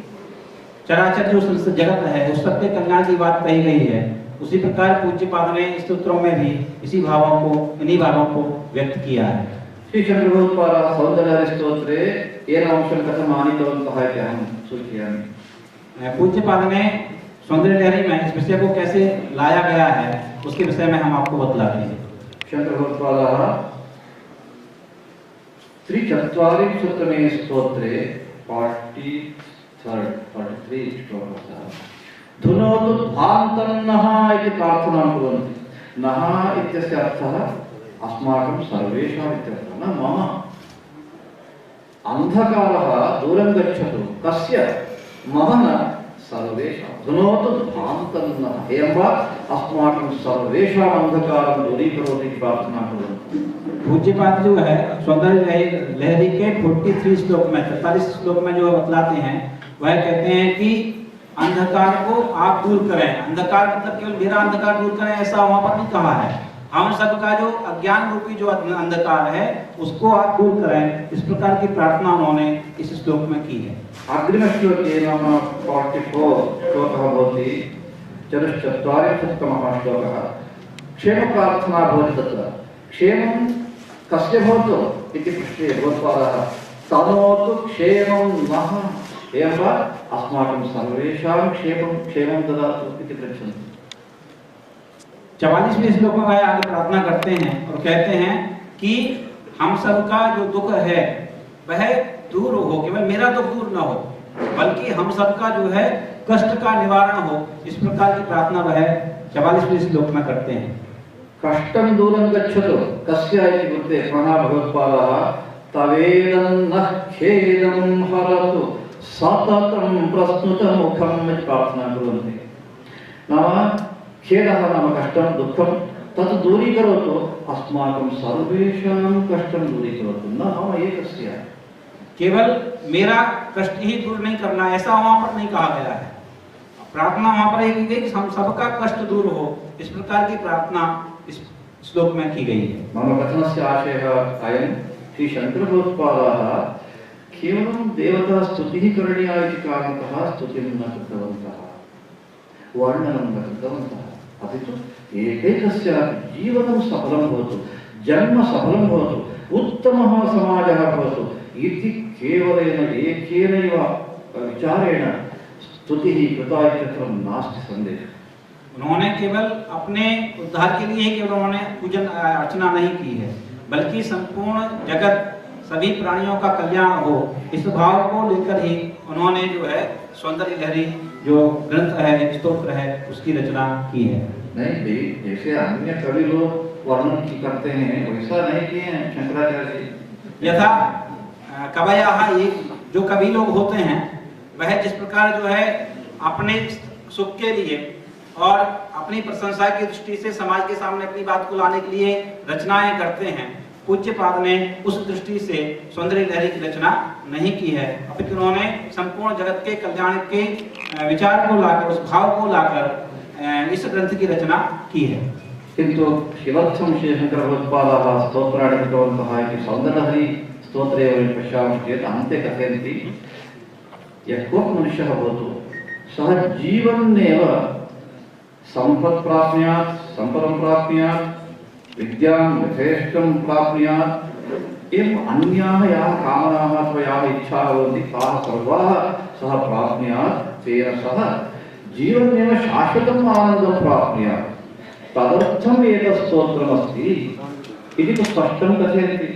चराचर जो जगत है उस सबके कल्याण की बात कही गई है, उसी प्रकार पूज्यपाद ने स्तोत्रों में भी इसी भावों को, इन्हीं भावों को व्यक्त किया है। श्री चक्रभूतपादाः सौन्दर्यहरिस्तोत्रे येन अंशं कथम् आनीतवन्तः इति अहं सूचयामि। पूज्यपाद ने सौन्दर्यलहरी में इस विषय को कैसे लाया गया है उसके विषय में हम आपको बतलाते हैं। शंकरभगवत्पादाः त्रिचत्वारिंशत्तमे स्तोत्रे 43 श्लोकः धुनोतु ध्वान्तं नः इति प्रार्थनां कुर्वन्ति। नः इत्यस्य अर्थः अस्माकं सर्वेषाम् इत्यर्थः, न मम। अंधकारः दूरं गच्छतु कस्य मम न सर्वेषां धुनोतु भान्तन्नः एवं वा अस्माकं सर्वेषाम् अंधकारं दूरीकरोतु इति प्रार्थना कुर्वन्तु। पूज्यपाद जो है सौंदर्य लहरी के 43 श्लोक में 43 श्लोक में जो बतलाते हैं वह कहते हैं कि अंधकार को आप दूर करें। अंधकार मतलब केवल मेरा अंधकार दूर करें ऐसा वहां पर नहीं कहा है। हम सबका जो अज्ञान रूपी जो अंधकार है उसको आप दूर करें। इस प्रकार की प्रार्थना उन्होंने इस श्लोक में की है। अग्रिमश्लोके नाम 44 श्लोकः भवति चतुश्चत्वारिंशत्तमः श्लोकः क्षेमप्रार्थना भवति। तत्र क्षेमं कस्य भवतु इति पृष्टे भगवत्पादः तनोतु क्षेमं नः एवं वा अस्माकं सर्वेषां क्षेमं ददातु इति पृच्छन्ति। 44वें श्लोक में वह आगे प्रार्थना करते हैं और कहते हैं कि हम सबका जो दुख है वह दूर हो, केवल मेरा दुख दूर न हो बल्कि हम सबका जो है कष्ट का निवारण हो। इस प्रकार की प्रार्थना वह 44वें श्लोक में करते हैं। कष्टं दूरं गच्छतु कस्य इति कृते पुनः भगवत्पादः तवेदन्नः खेदं हरतु सततं प्रस्नुतमुखम् इति प्रार्थना कुर्वन्ति। नाम खेदः नाम कष्टं दुःखं तत् दूरीकरोतु अस्माकं सर्वेषां कष्टं दूरीकरोतु न मम एकस्य। केवल मेरा कष्ट ही दूर नहीं करना ऐसा वहां पर नहीं कहा गया है। प्रार्थना वहां पर की गई कि हम सबका कष्ट दूर हो। इस प्रकार की प्रार्थना इस श्लोक में की गई है। मम कथनस्य आशयः अयं श्री शङ्करभगवत्पादाः केवलं देवता स्तुतिः करणीया इति कारणतः स्तुतिं न कृतवन्तः, वर्णनं न कृतवन्तः, अपि तु एकैकस्य जीवनं सफलं भवतु, जन्म सफलं भवतु, उत्तमः समाजः भवतु इति केवलेन एकेनैव विचारेण स्तुतिः कृता इत्यत्र नास्ति सन्देहः। उन्होंने केवल अपने उद्धार के लिए ही केवल उन्होंने पूजन अर्चना नहीं की है बल्कि संपूर्ण जगत सभी प्राणियों का कल्याण हो इस भाव को लेकर ही उन्होंने जो है सौंदर्य लहरी जो ग्रंथ है स्तोत्र है उसकी रचना की है। नहीं जैसे अन्य कवि लोग वर्णन की करते हैं वैसा नहीं किए हैं शंकराचार्य जी। यथा कवयः एक जो कवि लोग होते हैं वह जिस प्रकार जो है अपने सुख के लिए और अपनी प्रशंसा की दृष्टि से समाज के सामने अपनी बात को लाने के लिए रचनाएं करते हैं, पूज्यपाद ने उस दृष्टि से सौंदर्य लहरी की रचना नहीं की है अपितु उन्होंने संपूर्ण जगत के कल्याण के विचार को लाकर उस भाव को लाकर इस ग्रंथ की रचना की है। किंतु शिवर्थम श्री शंकरभगवत्पादाः स्तोत्राणि कृतवन्तः इति सौन्दर्यलहरी स्तोत्रे वयं पश्यामश्चेत् अन्ते कथयन्ति यः कोऽपि मनुष्यः भवतु सः जीवन्नेव सम्पत् प्राप्नुयात्, सम्पदं प्राप्नुयात्, विद्यां यथेष्टं प्राप्नुयात् एवम् अन्याः याः कामनाः अथवा याः इच्छाः भवन्ति ताः सर्वाः सः प्राप्नुयात् तेन सह जीवनेव शाश्वतम् आनन्दं प्राप्नुयात् तदर्थम् एतत् स्तोत्रमस्ति इति तो स्पष्टं कथयन्ति।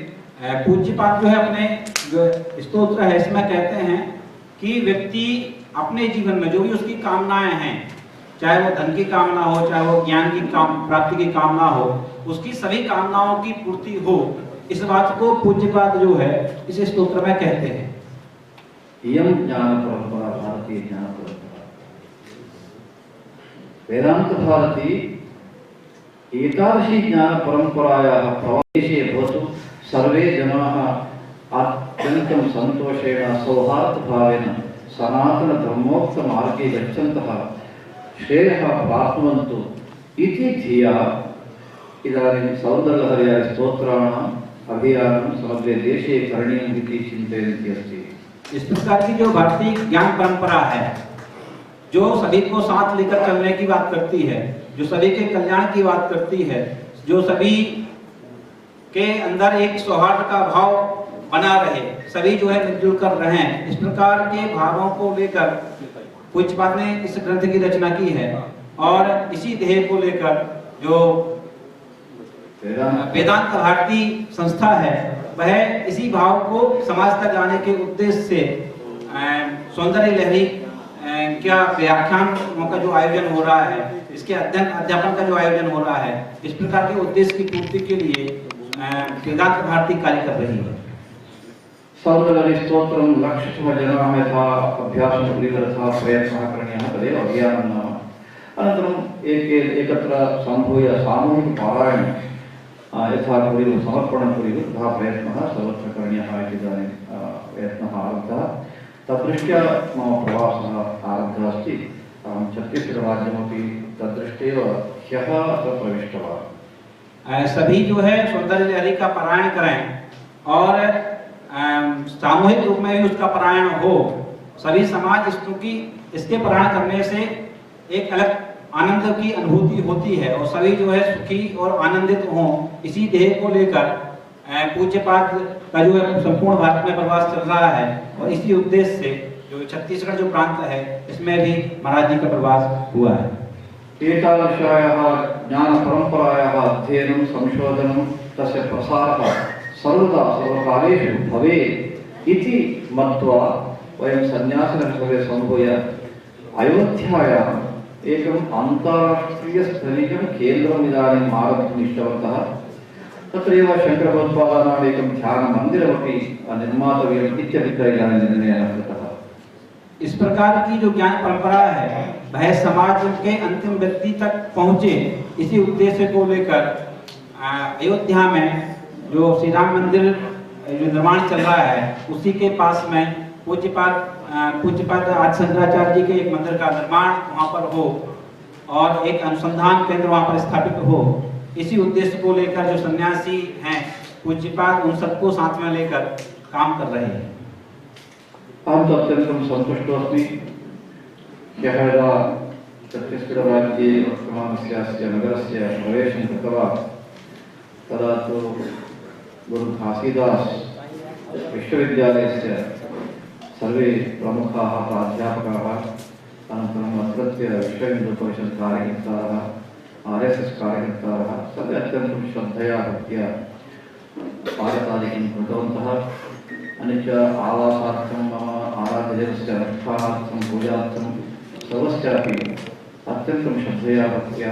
पूज्यपाद जो है अपने जो स्तोत्र है इसमें कहते हैं कि व्यक्ति अपने जीवन में जो भी उसकी कामनाएं हैं चाहे वो धन की कामना हो चाहे वो ज्ञान की प्राप्ति की कामना हो उसकी सभी कामनाओं की पूर्ति हो इस बात को पूज्यपाद जो है इस स्तोत्र में कहते हैं। इयं ज्ञान परंपरा भारतीय ज्ञान परंपरा वेदांत भारती एतादृशी ज्ञान परंपरायाः प्रवेशे भवतु सर्वे जनाः अत्यन्तं सन्तोषेण सौहार्दभावेन सनातन धर्मोक्त मार्गे गच्छन्तः श्रेयः प्राप्नुवन्तु इति धिया इदानीं सौन्दर्यलहर्याः स्तोत्राणाम् अभियानं समग्रे देशे करणीयम् इति चिन्तयन्ती अस्ति। इस प्रकार की जो भारतीय ज्ञान परंपरा है जो सभी को साथ लेकर चलने की बात करती है, जो सभी के कल्याण की बात करती है, जो सभी के अंदर एक सौहार्द का भाव बना रहे, सभी जो है मिलजुल कर रहें, इस प्रकार के भावों को लेकर पूज्यपाद ने इस ग्रंथ की रचना की है और इसी ध्येय को लेकर जो वेदांत भारती संस्था है वह इसी भाव को समाज तक लाने के उद्देश्य से सौंदर्य लहरी क्या व्याख्यानों का जो आयोजन हो रहा है, इसके अध्यापन का जो आयोजन हो रहा है, इस प्रकार के उद्देश्य की पूर्ति के लिए वेदांत भारती कार्य कर रही है। सर्वदलीय स्तोत्रं लक्षशः जनाः यथा अभ्यासं कुर्युः तथा प्रयत्नः करणीयः तदेव अभियानं नाम। अनन्तरम् एकत्र सम्भूय सामूहिकपारायणं यथा कुर्युः समर्पणं कुर्युः तथा प्रयत्नः सर्वत्र करणीयः इति इदानीं प्रयत्नः आरब्धः। तद्दृष्ट्या मम प्रवासः आरब्धः अस्ति। अहं छत्तीसगढ़राज्यमपि तद्दृष्ट्यैव ह्यः अत्र प्रविष्टवान्। सभी जो है सौंदर्य लहरी का पारायण करें और सामूहिक रूप में भी उसका पारायण हो। सभी समाज इसके पारायण करने से एक अलग आनंद की अनुभूति होती है और सभी जो है सुखी और आनंदित हों, इसी ध्येय को लेकर पूज्यपाद का जो है संपूर्ण भारत में प्रवास चल रहा है और इसी उद्देश्य से जो छत्तीसगढ़ जो प्रांत है इसमें भी महाराज जी का प्रवास हुआ है। एतादृशायाः ज्ञानपरम्परायाः अध्ययनं संशोधनं तस्य प्रसारः सर्वदा सर्वकालेषु भवेत् इति मत्वा वयं सन्यासिनः सर्वे सम्भूय अयोध्यायाम् एकम् अन्ताराष्ट्रियस्थलीयं केन्द्रम् इदानीम् आरब्धुम् इष्टवन्तः। तत्रैव शङ्करभगवत्पादानाम् एकं ध्यानमन्दिरमपि निर्मातव्यम् इत्यभिप्राय इदानीं निर्णयः कृतः। इस प्रकार की जो ज्ञान परंपरा है वह समाज के अंतिम व्यक्ति तक पहुँचे, इसी उद्देश्य को लेकर अयोध्या में जो श्री राम मंदिर जो निर्माण चल रहा है उसी के पास में पूज्यपाद आदि शंकराचार्य जी के एक मंदिर का निर्माण वहाँ पर हो और एक अनुसंधान केंद्र वहाँ पर स्थापित हो। इसी उद्देश्य को लेकर जो सन्यासी हैं पूज्यपाद उन सबको साथ में लेकर काम कर रहे हैं। अहं तु अत्यन्तं सन्तुष्टोऽस्मि। ह्यः यदा छत्तीसगढ़राज्ये वर्तमानस्य अस्य नगरस्य प्रवेशं कृतवान् तदा तु गुरु घासीदास विश्वविद्यालयस्य सर्वे प्रमुखाः प्राध्यापकाः अनन्तरम् अत्रत्य विश्वहिन्दुपरिषत् कार्यकर्तारः RSS कार्यकर्तारः सर्वे अत्यन्तं श्रद्धया भक्त्या पारितादिकं कृतवन्तः। अन्यच्च आवासार्थं मम आराध्यजनस्य रक्षार्थं पूजार्थं सर्वस्यापि अत्यन्तं श्रद्धया भक्त्या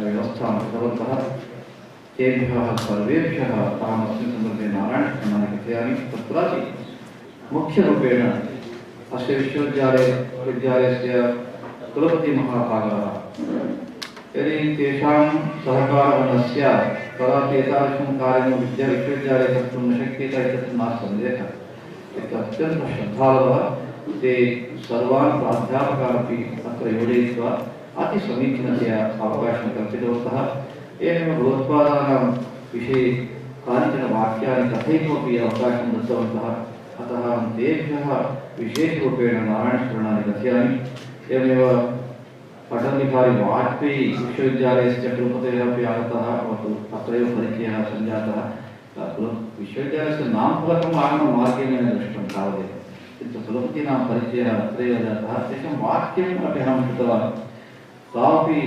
व्यवस्थां कृतवन्तः। तेभ्यः सर्वेभ्यः अहम् अस्मिन् सन्दर्भे नारायणस्मरणानि कथयामि। तत्रापि मुख्यरूपेण अस्य विश्वविद्यालयस्य कुलपतिमहाभागाः यदि तेषां सहकारः न स्यात् तदापि एतादृशं कार्यं विश्वविद्यालये कर्तुं न शक्येत इत्यत्र नास्ति सन्देहः। अत्यन्तं श्रद्धालवः ते सर्वान् प्राध्यापकानपि अत्र योजयित्वा अतिसमीचीनतया अवकाशं कल्पितवन्तः। एवमेव भगवत्पादानां विषये कानिचन वाक्यानि कथयितुमपि अवकाशं दत्तवन्तः। अतः तेभ्यः विशेषरूपेण नारायणस्मरणानि कथयामि। एवमेव अटल बिहारी वाजपेयी विश्वविद्यालयस्य कुलपतयः अपि आगतः अत्रैव परिचयः सञ्जातः। विश्वविद्यालयस्य नामफलकम् आगमनमार्गेण दृष्टं तावदेव, किन्तु कुलपतीनां परिचयः अत्रैव जातः। तेषां वाक्यम् अपि अहं श्रुतवान्। तावपि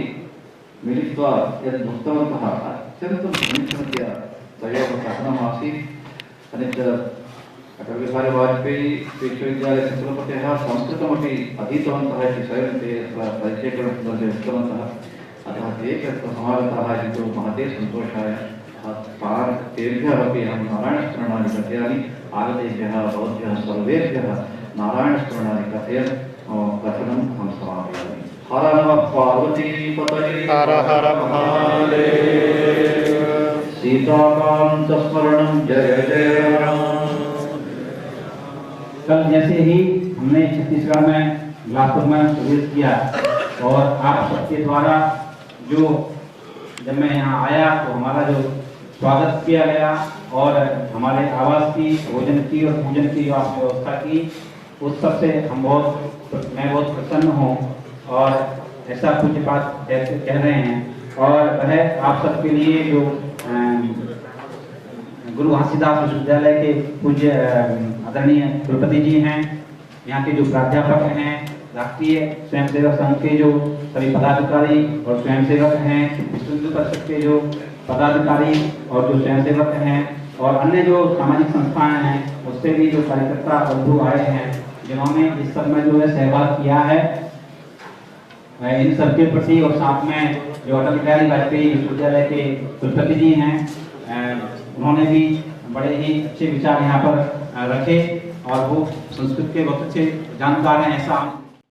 मिलित्वा यद् उक्तवन्तः अत्यन्तं समीचीनतया तयोः कथनमासीत्। अन्यच्च अटल बिहारी वाजपेयी विश्वविद्यालयस्य कुलपतयः संस्कृतमपि अधीतवन्तः इति स्वयं ते परिचयकरणसन्दर्भे उक्तवन्तः। अतः ते तत्र समागताः इति तु महते सन्तोषाय तेभ्यः अपि अहं नारायणस्मरणानि कथयामि। आगतेभ्यः भवद्भ्यः सर्वेभ्यः नारायणस्मरणानि कथयन् मम कथनम् अहं समापयामि। हर नमः पार्वतीपतये हर हर महादेव। सीताकान्तस्मरणं जय जय राम। कल जैसे ही हमने छत्तीसगढ़ में बिलासपुर में प्रवेश किया और आप सबके द्वारा जो जब मैं यहाँ आया तो हमारा जो स्वागत किया गया और हमारे आवास की भोजन की और पूजन की जो आपने व्यवस्था की उस सब से मैं बहुत प्रसन्न हूँ और ऐसा पूज्य बात कह रहे हैं। और वह आप सबके लिए जो गुरु घासीदास विश्वविद्यालय के पूज्य आदरणीय कुलपति जी हैं, यहाँ के जो प्राध्यापक हैं, राष्ट्रीय स्वयंसेवक संघ के जो सभी पदाधिकारी और स्वयंसेवक हैं, विश्व हिंदू परिषद के जो पदाधिकारी और जो स्वयंसेवक हैं और अन्य जो सामाजिक संस्थाएं हैं उससे भी जो कार्यकर्ता बंधु आए हैं जिन्होंने इस सब में जो है सहभाग किया है, इन सबके प्रति और साथ में जो अटल बिहारी वाजपेयी विश्वविद्यालय के कुलपति जी हैं उन्होंने भी बड़े ही अच्छे विचार यहाँ पर रखे और वो संस्कृत के बहुत अच्छे जानकार हैं, ऐसा